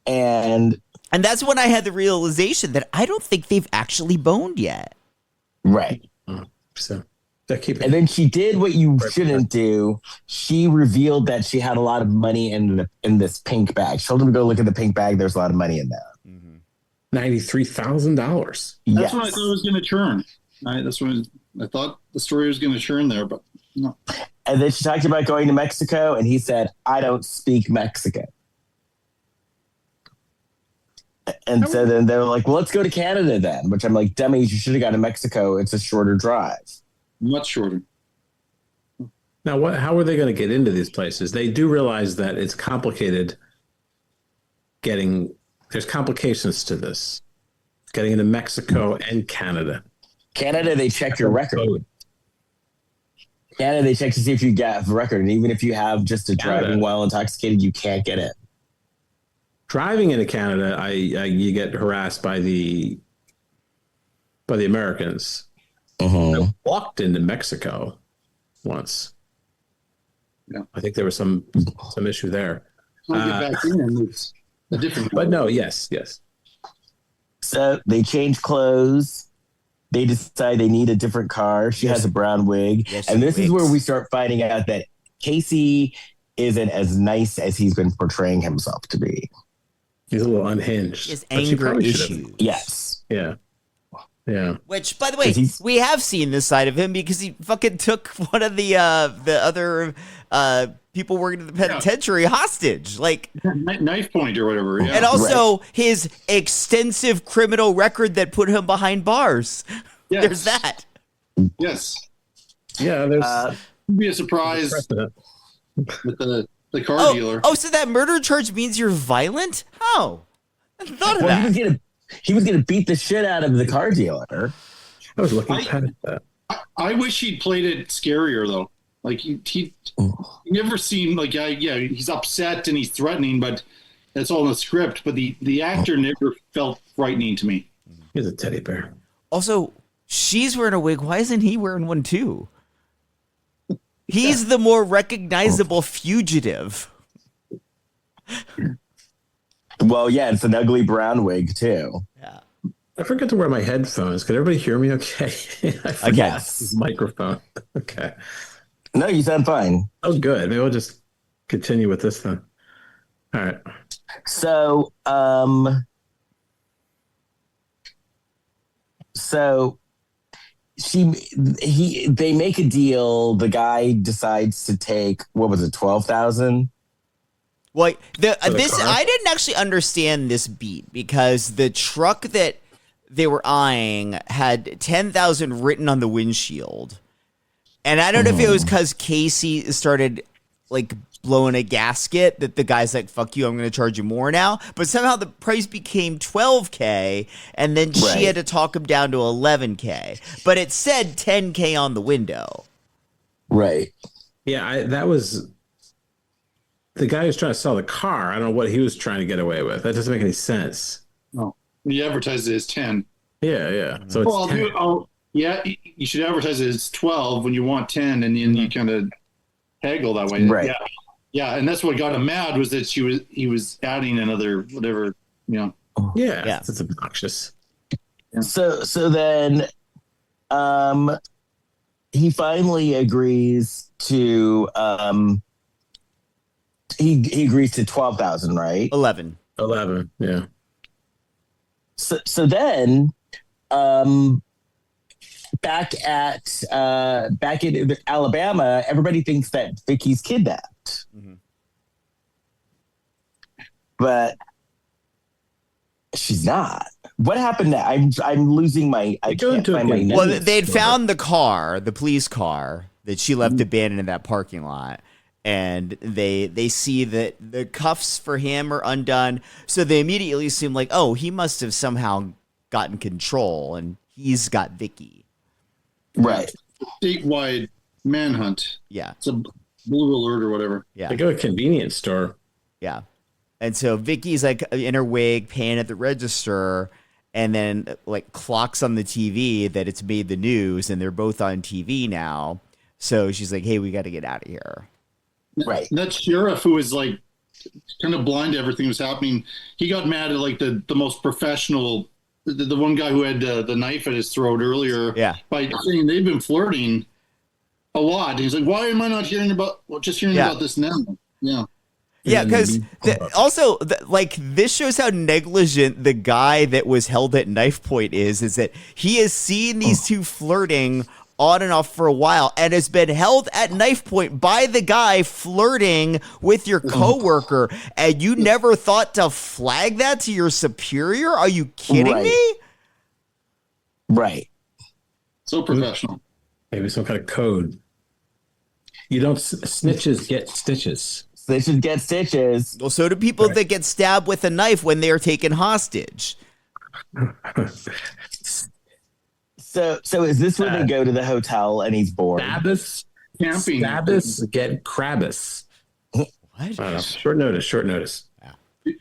And that's when I had the realization that I don't think they've actually boned yet. Right. So and then she did what you shouldn't do. She revealed that she had a lot of money in this pink bag. She told him to go look at the pink bag. There's a lot of money in there. $93,000. That's when I thought it was going to churn. That's when I thought the story was going to churn there, but no. And then she talked about going to Mexico, and he said, I don't speak Mexican. And so then they were like, well, let's go to Canada then, which I'm like, dummies, you should have gone to Mexico. It's a shorter drive. Much shorter. Now, how are they going to get into these places? They do realize that it's complicated there's complications to this. Getting into Mexico and Canada. Canada, they check your record. Canada, they check to see if you have a record. And even if you have just a driving while intoxicated, you can't get in. Driving into Canada, you get harassed by the Americans. I walked into Mexico once. Yeah, I think there was some issue there. A different. But no, yes. So they change clothes. They decide they need a different car. She has a brown wig. Yes, and this is wigs. where we start finding out that Casey isn't as nice as he's been portraying himself to be. He's a little unhinged. His But she anger probably should've- issues. Yes. Yeah. Which, by the way, 'Cause he's- we have seen this side of him because he fucking took one of the other people working at the penitentiary hostage. Like, Knife point or whatever. Yeah. and also his extensive criminal record that put him behind bars. Yes. There's that. Yes. Yeah, there's It'd be a surprise precedent. with the car dealer. Oh, so that murder charge means you're violent? Oh, I hadn't thought of Well, that. he was gonna beat the shit out of the car dealer. I was looking past that. I wish he'd played it scarier though. Like he never seemed like he's upset and he's threatening, but that's all in the script. But the actor never felt frightening to me. He's a teddy bear. Also, she's wearing a wig. Why isn't he wearing one too? He's the more recognizable fugitive. Well, yeah, it's an ugly brown wig too. Yeah. I forgot to wear my headphones. Could everybody hear me okay? I forgot guess. this microphone. Okay. No, you sound fine. Oh, good. Maybe we'll just continue with this then. All right. So, they make a deal. The guy decides to take, what was it, 12,000? Well, car? I didn't actually understand this beat because the truck that they were eyeing had 10,000 written on the windshield. And I don't know if it was because Casey started like blowing a gasket that the guy's like, fuck you, I'm going to charge you more now. But somehow the price became $12K and then she had to talk him down to $11K. But it said $10K on the window. Right. Yeah, that was the guy who's trying to sell the car. I don't know what he was trying to get away with. That doesn't make any sense. Oh, he advertised it as 10. Yeah. So it's 10. You should advertise it as 12 when you want 10, and then you kind of haggle that way. Right. Yeah, and that's what got him mad was that he was adding another whatever, Yeah. Yeah. It's obnoxious. Yeah. So then, he finally agrees to, he agrees to 12,000, right? 11. 11. Yeah. So then, back in Alabama, everybody thinks that Vicky's kidnapped, but she's not. What happened? I'm losing my. I can't find my. Well, notes. they'd found the car, the police car that she left abandoned in that parking lot. And they see that the cuffs for him are undone. So they immediately assume like, oh, he must have somehow gotten control and he's got Vicky. Right. Statewide manhunt. Yeah. It's a blue alert or whatever. Yeah. They go to a convenience store. Yeah. And so Vicky's like in her wig paying at the register and then like clocks on the TV that it's made the news and they're both on TV now. So she's like, hey, we got to get out of here. Right. That sheriff who was like kind of blind to everything that was happening, he got mad at like the most professional, the one guy who had the knife at his throat earlier. Yeah. By saying they've been flirting a lot. And he's like, why am I not hearing about this now? Yeah. Yeah, because also, like, this shows how negligent the guy that was held at knife point is that he has seen these two flirting on and off for a while and has been held at knife point by the guy flirting with your coworker, and you never thought to flag that to your superior? Are you kidding me? Right. So professional. Maybe some kind of code. You don't snitches get stitches. Snitches get stitches. Well, so do people that get stabbed with a knife when they are taken hostage. So is this when they go to the hotel and he's bored? Stabbus, Camping. Stabbus get Krabbus. What? I don't know. Short notice. Yeah.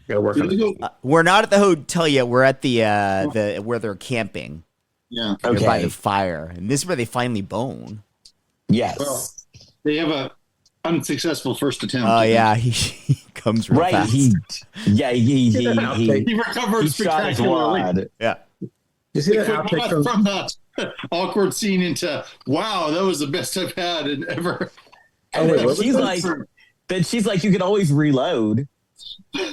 Gotta work on it. We're not at the hotel yet. We're at the where they're camping. Yeah. They're by Okay. the fire, and this is where they finally bone. Yes. Well, they have unsuccessful first attempt. Oh yeah, he comes real Right. fast. He He recovered he shot his spectacularly. wad. Yeah. You see that Quick outtake path from that awkward scene into wow, that was the best I've had and ever. And wait, then what was she's like, you can always reload.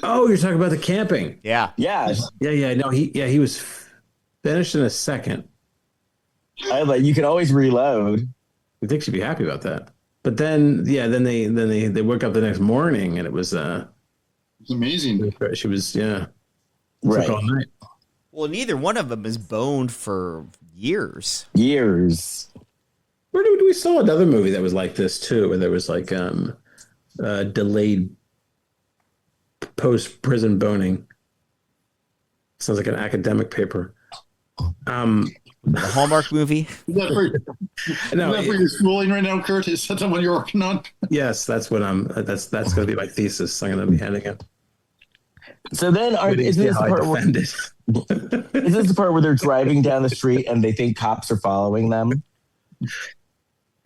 Oh, you're talking about the camping. Yeah. Yeah. Yeah. No, he was finished in a second. I was like, you can always reload. I think she'd be happy about that. But then they woke up the next morning and it was It's amazing. she was Right. took all night. Well, neither one of them is boned for years. Years. We saw another movie that was like this too, where there was like delayed post prison boning. Sounds like an academic paper. The Hallmark movie. Is that for, No, is that for your schooling right now, Kurt? Is that the one you're working on? yes, that's what that's going to be my thesis. I'm going to be handing it. So then, is this the part where they're driving down the street and they think cops are following them?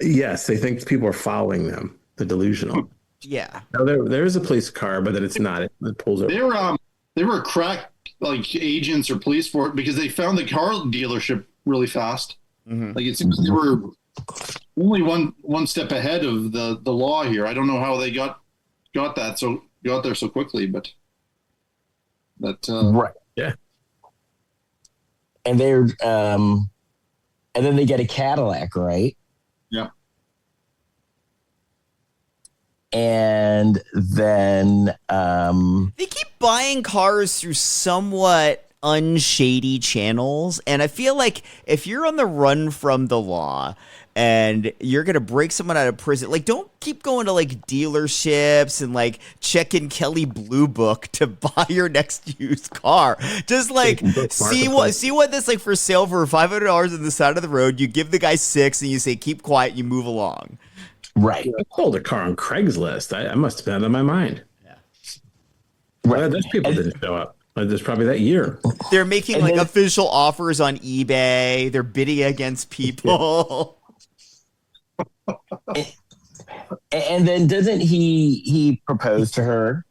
Yes, they think people are following them. They're delusional. Yeah. No, there is a police car, but then it's not. It pulls over. They were crack like agents or police for it because they found the car dealership really fast. Mm-hmm. Like it seems they were only one step ahead of the law here. I don't know how they got there so quickly, but Right. Yeah. And they're and then they get a Cadillac, right? Yeah. And then They keep buying cars through somewhat unshady channels. And I feel like if you're on the run from the law and you're going to break someone out of prison, like don't keep going to like dealerships and like checking Kelly Blue Book to buy your next used car. Just like see what that's like for sale for $500 on the side of the road. You give the guy $6 and you say, keep quiet. You move along. right. I sold a car on Craigslist. I must have been out of my mind. Yeah. Right. Those people didn't show up. There's probably that year. They're making And like then- official offers on eBay. They're bidding against people. And then doesn't he propose to her?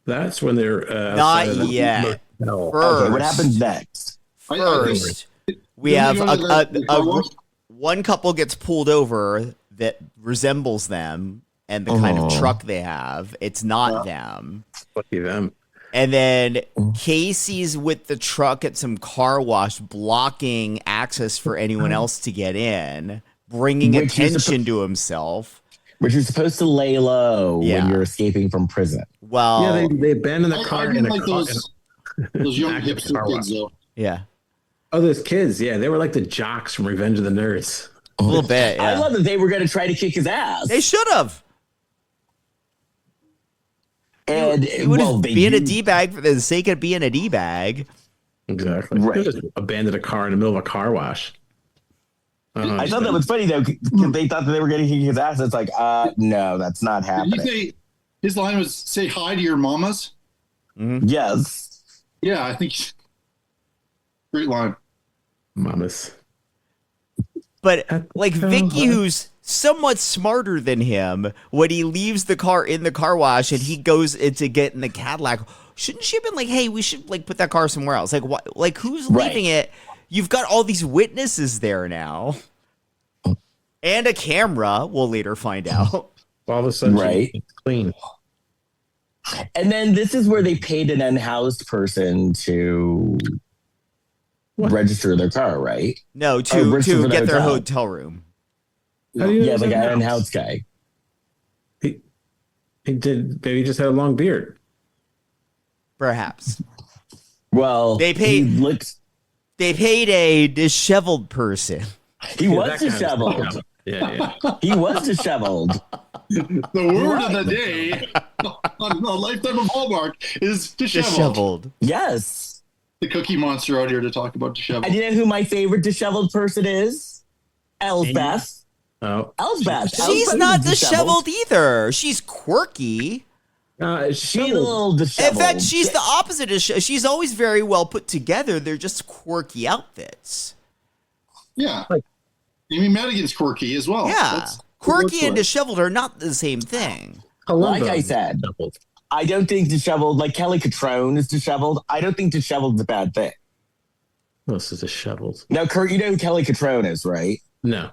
That's when they're Not outside of the yet. motel. Okay, what First. happens next? First, we have one couple gets pulled over that resembles them and the kind of truck they have. It's not them. Lucky them. And then Casey's with the truck at some car wash, blocking access for anyone else to get in, bringing Which is attention to himself. Which you're supposed to lay low Yeah. when you're escaping from prison. Well, Yeah, they abandoned the I car didn't in a like car. those young active hipster car kids wash. though. yeah, Oh, those kids. Yeah, they were like the jocks from Revenge of the Nerds. a little bit. I Yeah. love that they were going to try to kick his ass. They should have. And He would well, have they being a used- D-bag for the sake of being a D-bag. Exactly. Right. They just abandoned a car in the middle of a car wash. I thought that was funny though, because they thought that they were going to kick his ass. It's like, no, that's not Did you happening. say his line was "Say hi to your mamas"? Yes. Yeah, I think great line. Mamas. But like Vicky, who's somewhat smarter than him, when he leaves the car in the car wash and he goes in to get in the Cadillac, shouldn't she have been like, "Hey, we should like put that car somewhere else"? Like, what? Like, who's Right. leaving it? You've got all these witnesses there now, and a camera. We'll later find out. All of a sudden, Right. she's clean. And then this is where they paid an unhoused person to register their car, right? No, register to for the get their hotel. hotel room. How do you Yeah, know like that an now? unhoused guy. He did. Maybe he just had a long beard. Perhaps Well, They paid- He looks. they paid a disheveled person. He Yeah, was that kind of disheveled. stuff. Yeah. He was disheveled. The word of the day on the Lifetime of Hallmark is disheveled. Disheveled. Yes. The Cookie Monster out here to talk about disheveled. And you know who my favorite disheveled person is? Elsbeth. Oh, Elsbeth. She's Elsbeth not is disheveled either. She's quirky. She's a little disheveled. In fact, she's the opposite of she's always very well put together. They're just quirky outfits. Yeah. Amy Madigan's quirky as well. Yeah. Quirky and disheveled are not the same thing. Like I said, I don't think disheveled, like Kelly Catrone is disheveled. I don't think disheveled is a bad thing. This is disheveled. Now, Kurt, you know who Kelly Catrone is, right? No.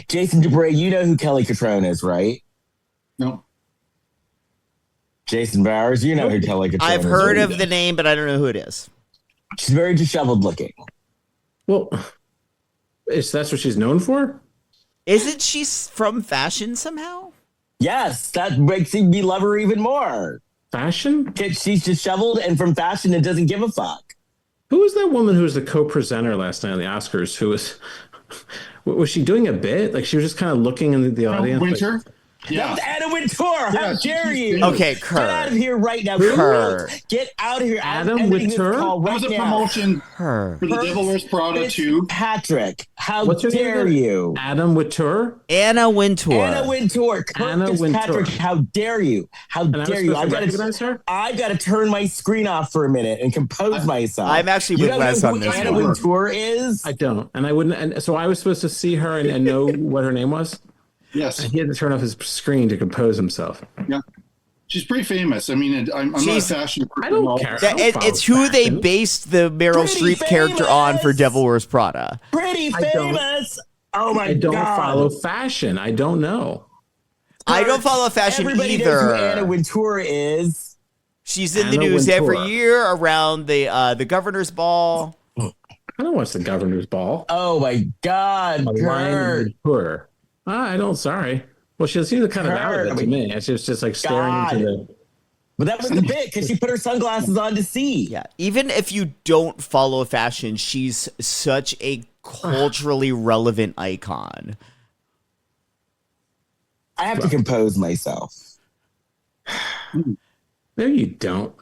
Jason Dubray, you know who Kelly Catrone is, right? No. Jason Bowers, you know who Kelly Catrone is. I've heard right? of the name, but I don't know who it is. She's very disheveled looking. Well, that's what she's known for? Isn't she from fashion somehow? Yes, that makes me love her even more. Fashion? She's disheveled and from fashion and doesn't give a fuck. Who was that woman who was the co-presenter last night on the Oscars? Who was she doing a bit? Like she was just kind of looking in the audience. Winter? Like, Yeah. That's Anna Wintour. How dare you? Okay, Get Kurt. out of here right now. Kurt. Get out of here. Adam I'm ending this Wintour? call That right was a now. promotion Her. for The Devil Wears Prada 2. Patrick, how What's her name dare again? you? Adam Wintour? Anna Wintour. Anna Wintour. Anna Curtis Wintour. Patrick, how dare you? How And I was dare you? supposed to recognize her? I've got to turn my screen off for a minute and compose myself. I'm actually You with don't know Les who on this Anna one. Wintour is? I don't. And I wouldn't. And so I was supposed to see her and know what her name was? Yes. And he had to turn off his screen to compose himself. Yeah. She's pretty famous. I mean, I'm not a She's- fashion person. I don't at all. care. It's who they based the Meryl Pretty Streep character on for famous. Devil Wears Prada. Pretty I don't- famous. Oh my I don't God. follow fashion. I don't know. I don't follow fashion Everybody knows who Anna either. Wintour is. She's in the Anna news Wintour. every year around the governor's ball. I don't watch the governor's ball. Oh my God, A lion Kurt. tour. I don't. Sorry. Well, she seemed kind of out of it to me. She was just like staring God. into the. But that was the bit because she put her sunglasses on to see. Yeah, even if you don't follow fashion, she's such a culturally relevant icon. I have to compose myself. No, you don't.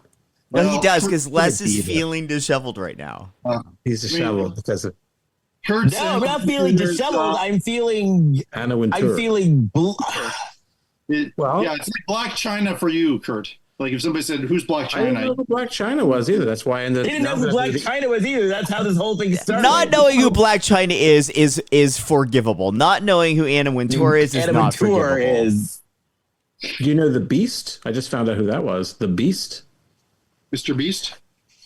No, he Well, does because Les a is diva. feeling disheveled right now. He's disheveled because of Kurt's No, I'm not feeling disheveled. I'm feeling. Anna Wintour. I'm feeling. Well- yeah, it's like Blac Chyna for you, Kurt. Like if somebody said, "Who's Blac I didn't know Chyna?" who Blac Chyna was either. That's why I ended I didn't know who Blac Chyna was either. That's how this whole thing started. Not knowing who Blac Chyna is forgivable. Not knowing who Anna Wintour is Anna not Wintour forgivable. is. Do you know the Beast? I just found out who that was. The Beast? Mr. Beast.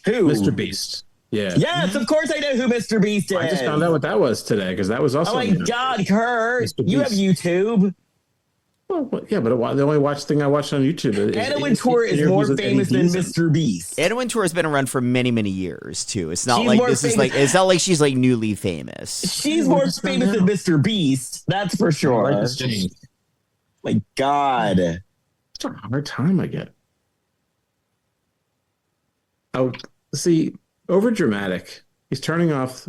Who? Mr. Beast. Yeah. Yes, of course I know who Mr. Beast is. I just found out what that was today because that was also. Oh my God, Kurt! Mr. You have Beast. YouTube. Well, yeah, but the only thing I watched on YouTube is Anna Wintour is more famous than Mr. Beast. Anna Wintour has been around for many, many years too. It's not She's like more this is famous- like it's not like she's like newly famous. She's more famous than Mr. Beast. That's for sure. It's changed. My God. It's a hard time I get. Oh, see, over dramatic. He's turning off.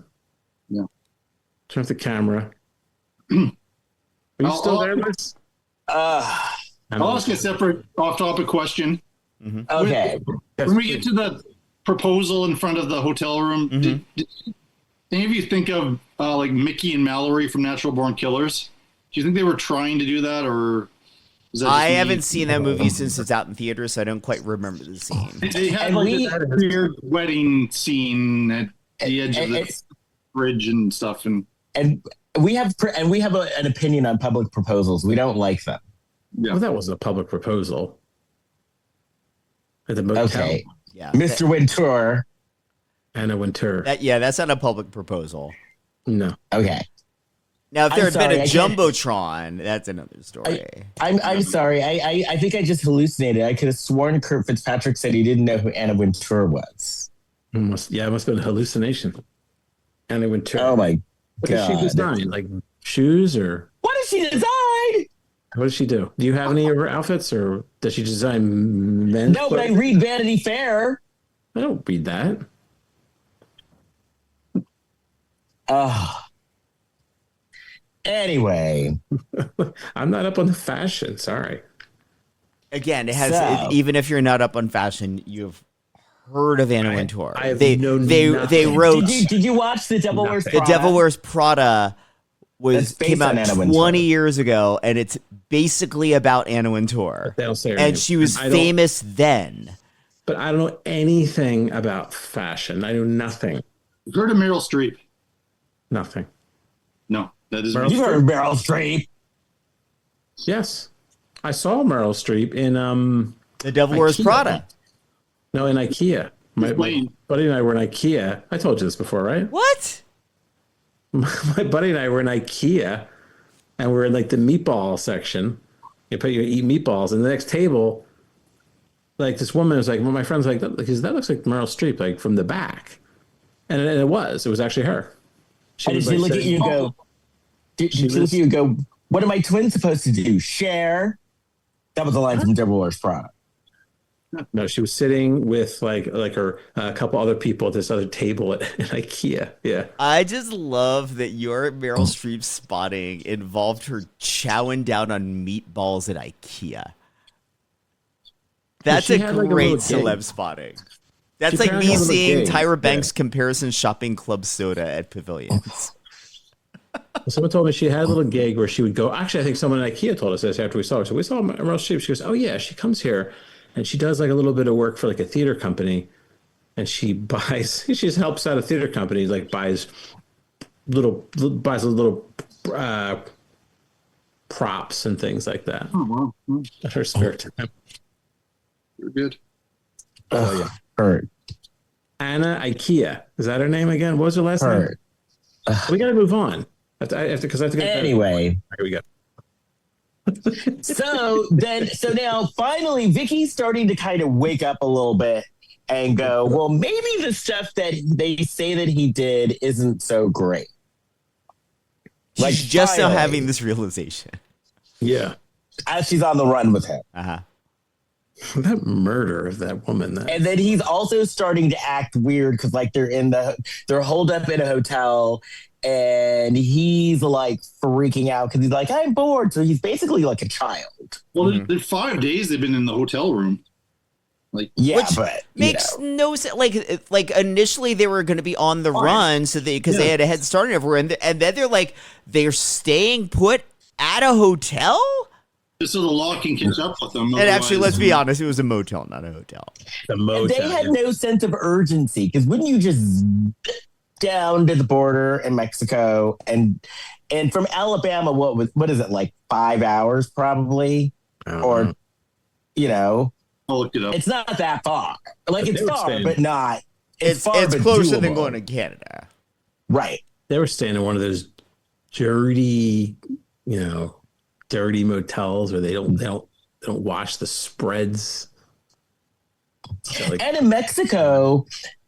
Yeah. Turn off the camera. Are you still there, Liz? I'll ask a separate off-topic question. Okay. When we get to the proposal in front of the hotel room, did any of you think of like Mickey and Mallory from Natural Born Killers? Do you think they were trying to do that, or is that just I me? haven't seen that movie since it's out in theaters, so I don't quite remember the scene. They had And like we- a weird wedding scene at the edge of the It's- bridge and stuff, and And we have an opinion on public proposals. We don't like them. Well, that wasn't a public proposal. At the motel. Okay. Yeah, Mr. Wintour. Anna Wintour. that's not a public proposal. No. Okay. Now, if I'm there had sorry, been a I can't- jumbotron, that's another story. I'm sorry. I think I just hallucinated. I could have sworn Kurt Fitzpatrick said he didn't know who Anna Wintour was. It must have been a hallucination. Anna Wintour. Oh my What did she God. design? Like shoes or What did she design? what does she do? Do you have any of her outfits or does she design men's No, but I clothes? read Vanity Fair. I don't read that. Anyway. I'm not up on the fashion. Sorry. Again, it has So- even if you're not up on fashion, you've heard of Anna Wintour. I have they known they nothing. wrote Did you watch The Devil Wears Nothing. The Prada? Devil Wears Prada That's based came out on Anna Wintour. 20 years ago, and it's basically about Anna Wintour. They don't say her And name. she was I don't- famous then. But I don't know anything about fashion. I know nothing. you've heard of Meryl Streep? Nothing. No, that is Meryl You heard of Meryl Streep. Yes. I saw Meryl Streep in The Devil Wears IKEA. Prada. No, in IKEA. My buddy and I were in IKEA. I told you this before, right? What? My buddy and I were in IKEA, and we're in like the meatball section. You eat meatballs, and the next table, like this woman was like, well, my friend's like, that looks like Meryl Streep, like from the back, and it was actually her. Did she look at you and go? Did she look at you and go? What are my twins supposed to do? Share? That was the line from Devil Wears Prada. No, she was sitting with like her a couple other people at this other table at IKEA. Yeah. I just love that your Meryl Streep spotting involved her chowing down on meatballs at IKEA. That's a great celeb spotting. That's like me seeing Tyra Banks comparison shopping club soda at Pavilions. Someone told me she had a little gig where she would go. Actually, I think someone at IKEA told us this after we saw her. So we saw Meryl Streep. She goes, "Oh yeah, she comes here." And she does like a little bit of work for like a theater company, and she just helps out a theater company, like buys little props and things like that. Oh wow! At her spare time. You're good. Oh yeah, Hurt. Anna IKEA. Is that her name again? What was her last name? We got to move on. I have to go. Anyway, here we go. So now finally Vicky's starting to kind of wake up a little bit and go, well, maybe the stuff that they say that he did isn't so great. Like just now having this realization. Yeah. As she's on the run with him. Uh-huh. That murder of that woman. And then he's also starting to act weird because like they're holed up in a hotel. And he's like freaking out because he's like, I'm bored. So he's basically like a child. Well, in 5 days they've been in the hotel room. Like, yeah, which but makes no sense. Like initially they were going to be on the run, so because they had a head start everywhere, and then they're staying put at a hotel. Just so the law can catch up with them. And actually, let's be honest, it was a motel, not a hotel. The motel. And they had no sense of urgency because wouldn't you just down to the border in Mexico and from Alabama, what is it, like 5 hours probably? Or, you know, I'll look it up. It's not that far. Like it's far, but not. It's far, it's but closer doable. than going to Canada. Right. They were staying in one of those dirty, dirty motels where they don't wash the spreads. So And in Mexico,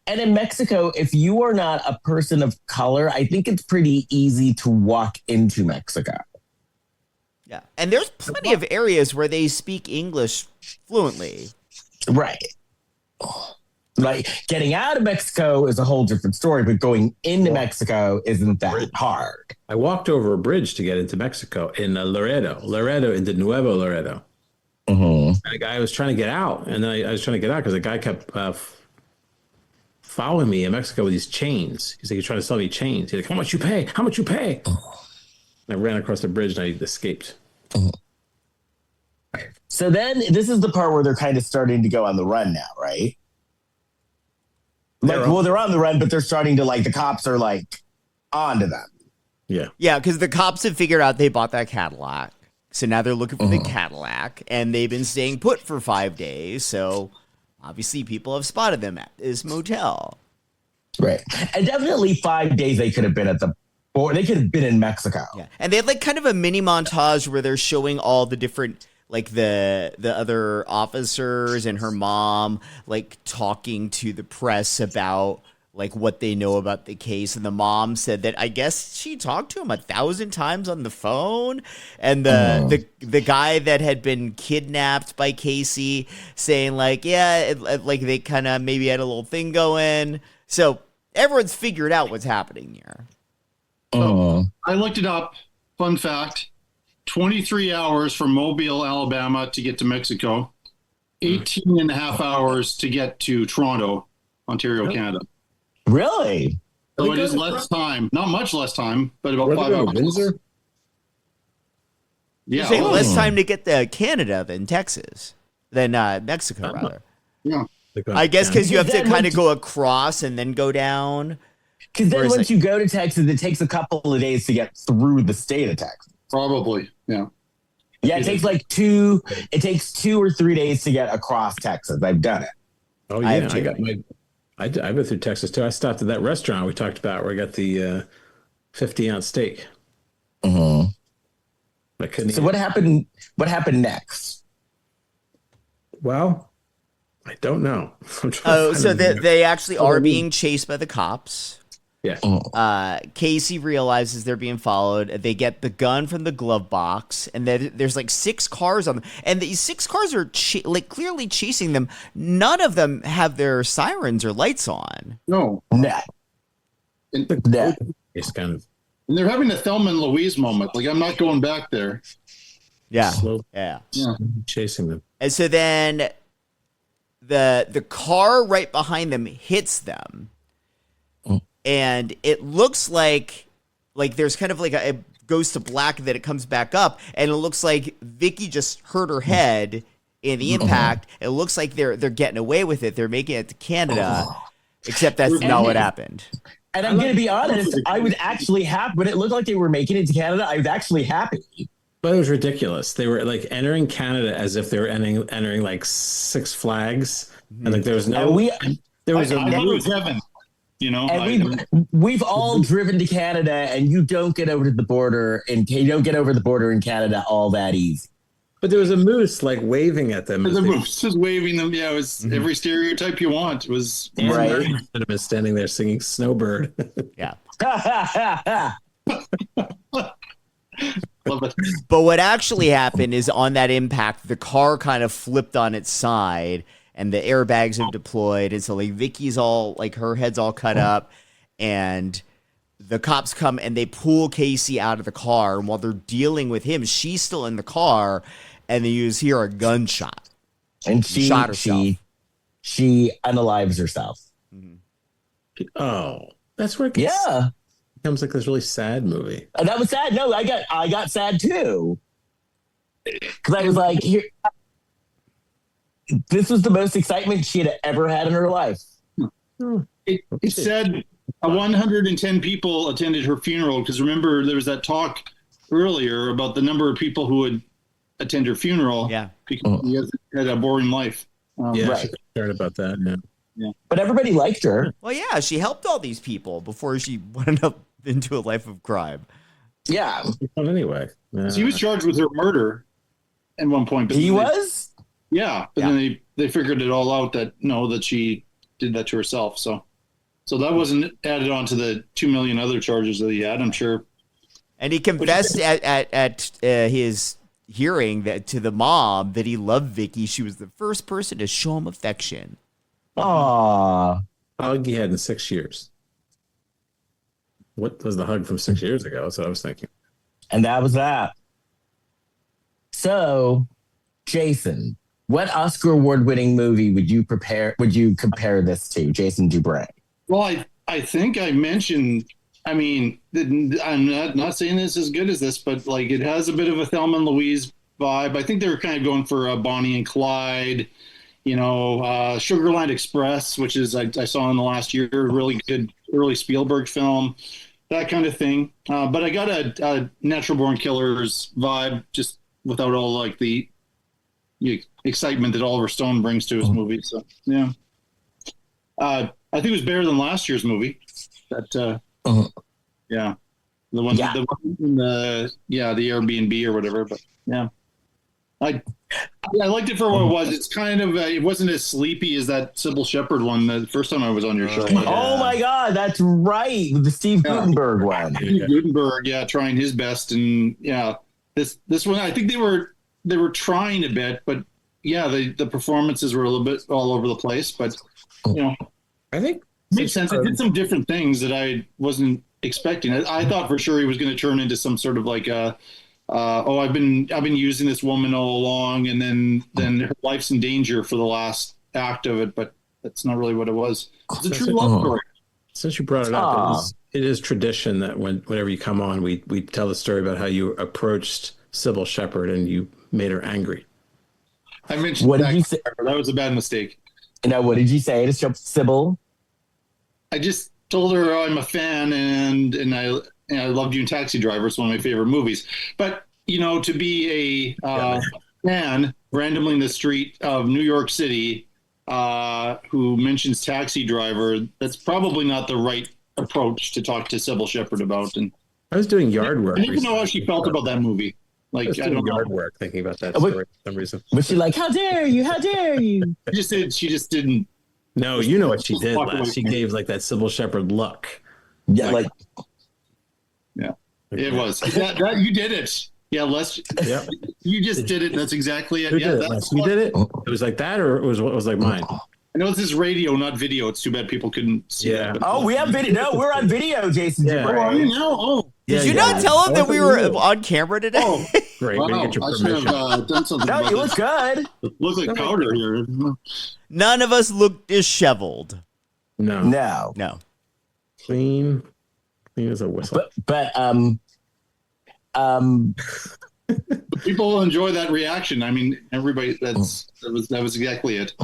if you are not a person of color, I think it's pretty easy to walk into Mexico. Yeah. And there's plenty of areas where they speak English fluently. Right. Like getting out of Mexico is a whole different story, but going into Mexico isn't that hard. I walked over a bridge to get into Mexico in Laredo into Nuevo Laredo. Mm-hmm. And a guy was trying to get out, and then I was trying to get out because the guy kept following me in Mexico with these chains. He's like, he's trying to sell me chains. He's like, how much you pay? How much you pay? And I ran across the bridge and I escaped. So then this is the part where they're kind of starting to go on the run now, right? They're on the run, but they're starting to the cops are onto them. Yeah. Yeah, because the cops have figured out they bought that Cadillac. So now they're looking for the Cadillac, and they've been staying put for 5 days. So obviously people have spotted them at this motel. Right. And definitely 5 days they could have been at the border. They could have been in Mexico. Yeah. And they had kind of a mini montage where they're showing all the different the other officers and her mom talking to the press about what they know about the case. And the mom said that I guess she talked to him 1,000 times on the phone. And the guy that had been kidnapped by Casey saying they kind of maybe had a little thing going. So everyone's figured out what's happening here. I looked it up. Fun fact. 23 hours from Mobile, Alabama to get to Mexico. 18 and a half hours to get to Toronto, Ontario, Canada. Really? So it is less time. Not much less time, but about 5 hours. Windsor? Yeah. You're saying less time to get to Canada than Mexico, rather. Yeah. I guess because you have to kind of go across and then go down. Because then once you go to Texas, it takes a couple of days to get through the state of Texas. Probably, yeah. Yeah, it takes like 2 or 3 days to get across Texas. I've done it. Oh yeah, I went through Texas too. I stopped at that restaurant we talked about where I got the 50-ounce steak. Mm-hmm. I couldn't So eat what it. happened? What happened next? Well, I don't know. Oh, so they actually are being chased by the cops. Yeah. Casey realizes they're being followed. They get the gun from the glove box, and then there's like 6 cars on them, and these 6 cars are like clearly chasing them. None of them have their sirens or lights on. No. Nah. Nah. It's kind of And they're having a Thelma and Louise moment. Like, I'm not going back there. Yeah, slow yeah. chasing them. And so then the car right behind them hits them. And it looks like there's kind of like it goes to black and then it comes back up, and it looks like Vicky just hurt her head in the impact. It looks like they're getting away with it. They're making it to Canada, except that's not what happened. And I'm going to be honest, I was actually happy when it looked like they were making it to Canada. I was actually happy. But it was ridiculous. They were like entering Canada as if they were entering like Six Flags, and like there was no. There was I thought it was heaven. You know, and we've all driven to Canada, and you don't get over to the border, and you don't get over the border in Canada all that easy. But there was a moose like waving at them. The moose was waving them. Yeah, it was every stereotype you want. It was right. Should have been standing there singing "Snowbird." Yeah. Love it. But what actually happened is on that impact, the car kind of flipped on its side, and the airbags have deployed, and so like Vicky's all like her head's all cut up, and the cops come and they pull Casey out of the car, and while they're dealing with him, she's still in the car, and they hear a gunshot, and she shot herself. She unalives herself. Oh, that's where it becomes like this really sad movie. And that was sad. No, I got sad too, because I was like, here. This was the most excitement she had ever had in her life. It said 110 people attended her funeral, because remember there was that talk earlier about the number of people who would attend her funeral. Yeah, because she had a boring life. Right. She heard about that. Yeah. But everybody liked her. Well, yeah, she helped all these people before she went up into a life of crime. Yeah. Well, anyway, he was charged with her murder at one point. But he was. Yeah, but then they figured it all out that she did that to herself. So that wasn't added on to the 2 million other charges that he had, I'm sure. And he confessed at his hearing that to the mob that he loved Vicky. She was the first person to show him affection. Aww. Hug he had in 6 years. What was the hug from 6 years ago? That's what I was thinking. And that was that. So, Jason, what Oscar award-winning movie would you compare this to, Jason Dubray? Well, I think I mentioned, I mean, I'm not saying this as good as this, but like it has a bit of a Thelma and Louise vibe. I think they were kind of going for a Bonnie and Clyde, Sugarland Express, which is I saw in the last year, really good early Spielberg film, that kind of thing. But I got a Natural Born Killers vibe, just without all like the excitement that Oliver Stone brings to his movie. So yeah, I think it was better than last year's movie. The one in the Airbnb or whatever. But yeah, I liked it for what it was. It's kind of it wasn't as sleepy as that Sybil Shepherd one the first time I was on your show. Oh my God, that's right, the Steve Guttenberg one. Guttenberg, trying his best, and this one I think they were trying a bit, but the performances were a little bit all over the place. But I think it made sense. It did some different things that I wasn't expecting. I thought for sure he was going to turn into some sort of like I've been using this woman all along, and then her life's in danger for the last act of it. But that's not really what it was. It's a true love story. Since you brought it up, it is tradition that whenever you come on, we tell the story about how you approached Sybil Shepherd and you made her angry. I mentioned what did you say? That was a bad mistake. No, what did you say to Sybil? I just told her I'm a fan and I loved you in Taxi Driver. It's one of my favorite movies. But to be a man randomly in the street of New York City who mentions Taxi Driver, that's probably not the right approach to talk to Sybil Shepherd about. And I was doing yard work. I didn't know how she felt about that movie. Like, I don't know. Yard work thinking about that story for some reason. Was she like, how dare you? How dare you? She just didn't. No, you know what she did last. She gave like that Sybil Shepherd look. Yeah, it was. That you did it. Yeah, Les. Yep. You just did it. That's exactly it. Who Yeah, did it? that's We did it. It was like that, or it was like mine. I know this is radio, not video. It's too bad people couldn't see that. Oh, we have video. No, we're on video, Jason. Yeah. Dubray. Did you not tell him that we were on camera today? Oh, Great. wow. We didn't get your I should permission. have done something. No, about you look good. this. Look like powder here. None of us look disheveled. No. No. Clean as a whistle. But People will enjoy that reaction. I mean, everybody. That was exactly it.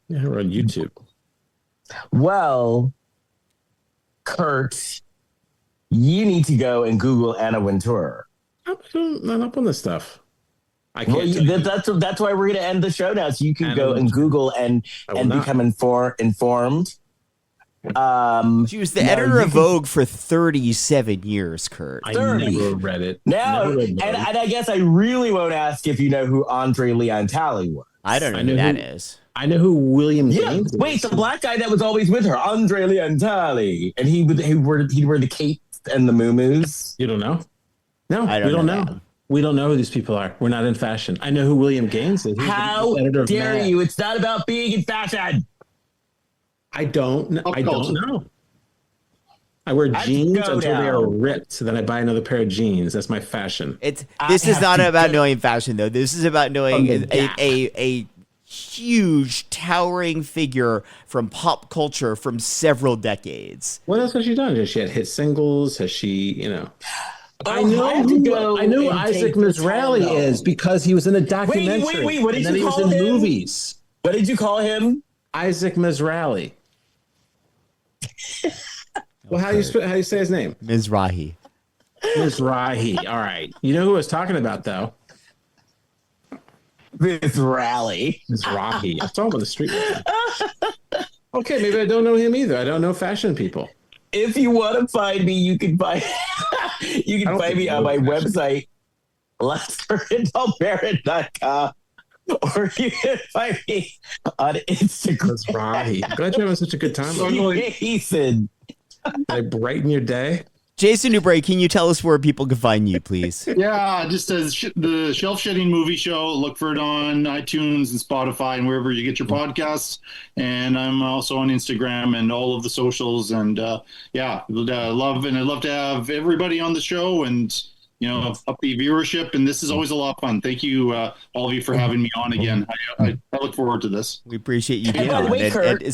Yeah, we're on YouTube. Well, Kurt, you need to go and Google Anna Wintour. I'm not up on this stuff. I can't. Well, that's why we're going to end the show now, so you can go and Google and become informed. She was the editor of Vogue for 37 years, Kurt. I never read it. No, and I guess I really won't ask if you know who Andre Leon Talley was. I don't know who that is. I know who William Gaines is. Wait, the black guy that was always with her, Andre Leon Talley, and he'd wear the capes and the muumuus. You don't know? No, we don't know. We don't know who these people are. We're not in fashion. I know who William Gaines is. How dare you? It's not about being in fashion. I don't know. I wear jeans until they are ripped. So then I buy another pair of jeans. That's my fashion. This is not about knowing fashion, though. This is about knowing a huge, towering figure from pop culture from several decades. What else has she done? Has she had hit singles? Has she, I know who Isaac Mizrahi is because he was in a documentary. Wait. What did you call him? And then he was in movies. What did you call him? Isaac Mizrahi. Well, how do you say his name? Mizrahi. Mizrahi. All right. You know who I was talking about, though? Mizrahi. I saw him on the street. Okay, maybe I don't know him either. I don't know fashion people. If you want to find me, you can find me on my website, lifetimeofhallmark.com, or you can find me on Instagram. Mizrahi. Glad you're having such a good time. Jason. Did I brighten your day? Jason Dubray, can you tell us where people can find you, please? Yeah, just as the Shelf Shedding Movie Show. Look for it on iTunes and Spotify and wherever you get your podcasts. And I'm also on Instagram and all of the socials. And I'd love to have everybody on the show and up the viewership. And this is always a lot of fun. Thank you, all of you, for having me on again. I look forward to this. We appreciate you being by the on. way, Kurt, go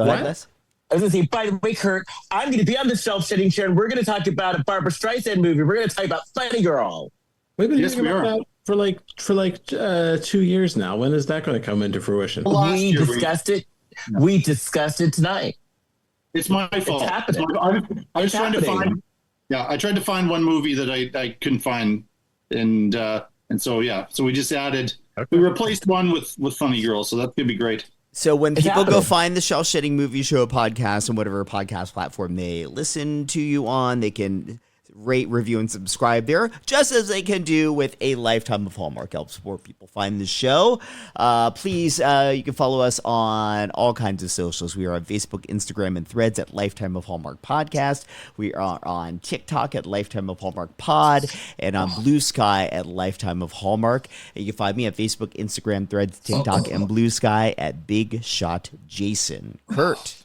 ahead, Les. I was going to say, by the way, Kurt, I'm going to be on the Shelf Shedding show, and we're going to talk about a Barbara Streisand movie. We're going to talk about Funny Girl. We've been talking about that for 2 years now. When is that going to come into fruition? We discussed it tonight. It's my fault. It's happening. I was trying to find. Yeah, I tried to find one movie that I couldn't find, and so we just added. Okay. We replaced one with Funny Girl, so that's gonna be great. So when people go find the Shelf Shedding Movie Show podcast on whatever podcast platform they listen to you on, they can rate, review, and subscribe there, just as they can do with a Lifetime of Hallmark. Helps more people find the show. Please, you can follow us on all kinds of socials. We are on Facebook, Instagram, and Threads at Lifetime of Hallmark Podcast. We are on TikTok at Lifetime of Hallmark Pod, and on Bluesky at Lifetime of Hallmark. And you can find me at Facebook, Instagram, Threads, TikTok, and Bluesky at Big Shot Jason. Kurt.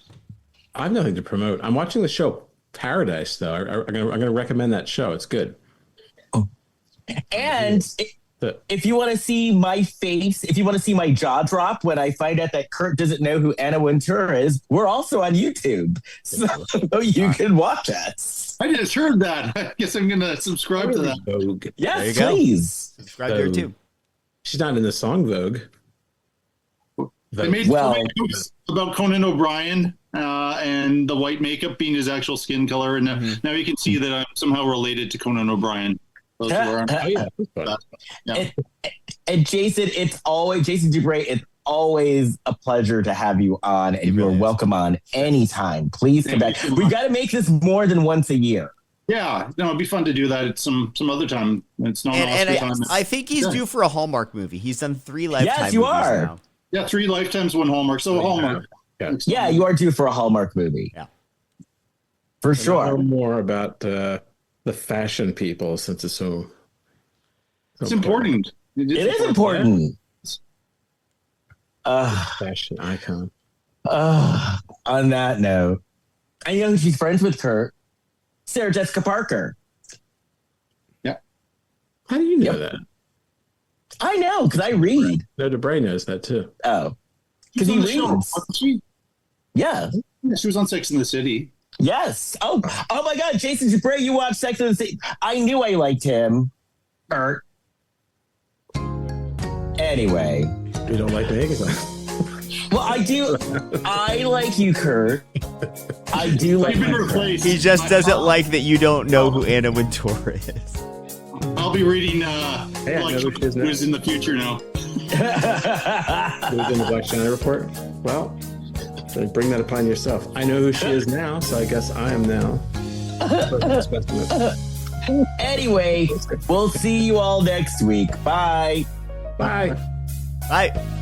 I have nothing to promote. I'm watching the show Paradise, though. I'm going to recommend that show. It's good. And if you want to see my face, if you want to see my jaw drop when I find out that Kurt doesn't know who Anna Wintour is, we're also on YouTube. So you can watch us. I just heard that. I guess I'm going to subscribe to that. Vogue. Yes, please. Subscribe there, too. She's not in the song Vogue. They made jokes about Conan O'Brien and the white makeup being his actual skin color, and now you can see that I'm somehow related to Conan O'Brien. Those were Oh, yeah, that's fun. yeah. And Jason, Jason Dubray, it's always a pleasure to have you on, and you are welcome on anytime. Please come back. We've got to make this more than once a year. Yeah, no, it'd be fun to do that at some other time. It's not And time. I think he's due for a Hallmark movie. He's done 3 Lifetime Yes, you movies are. now. Yeah, 3 Lifetimes, 1 Hallmark. So Hallmark. Yeah, you are due for a Hallmark movie. Yeah. For Know sure. more about the fashion people since it's so It's important. It is important. Fashion icon. On that note, I know she's friends with Kurt. Sarah Jessica Parker. How do you know that? I know, because I read. No, Dubray knows that too. Oh. Because he reads. Yeah. Yeah, she was on Sex and the City. Yes. Oh my God, Jason Dubray, you watched Sex and the City. I knew I liked him. Anyway. You don't like me? Well, I do. I like you, Kurt. I do like You've been you. replaced. He just doesn't like that you don't know who Anna Wintour is. I'll be reading I know who she is now. who's in the future now. Who's in the Blac Chyna report? Well, bring that upon yourself. I know who she is now, so I guess I am now. Anyway, we'll see you all next week. Bye. Bye. Bye.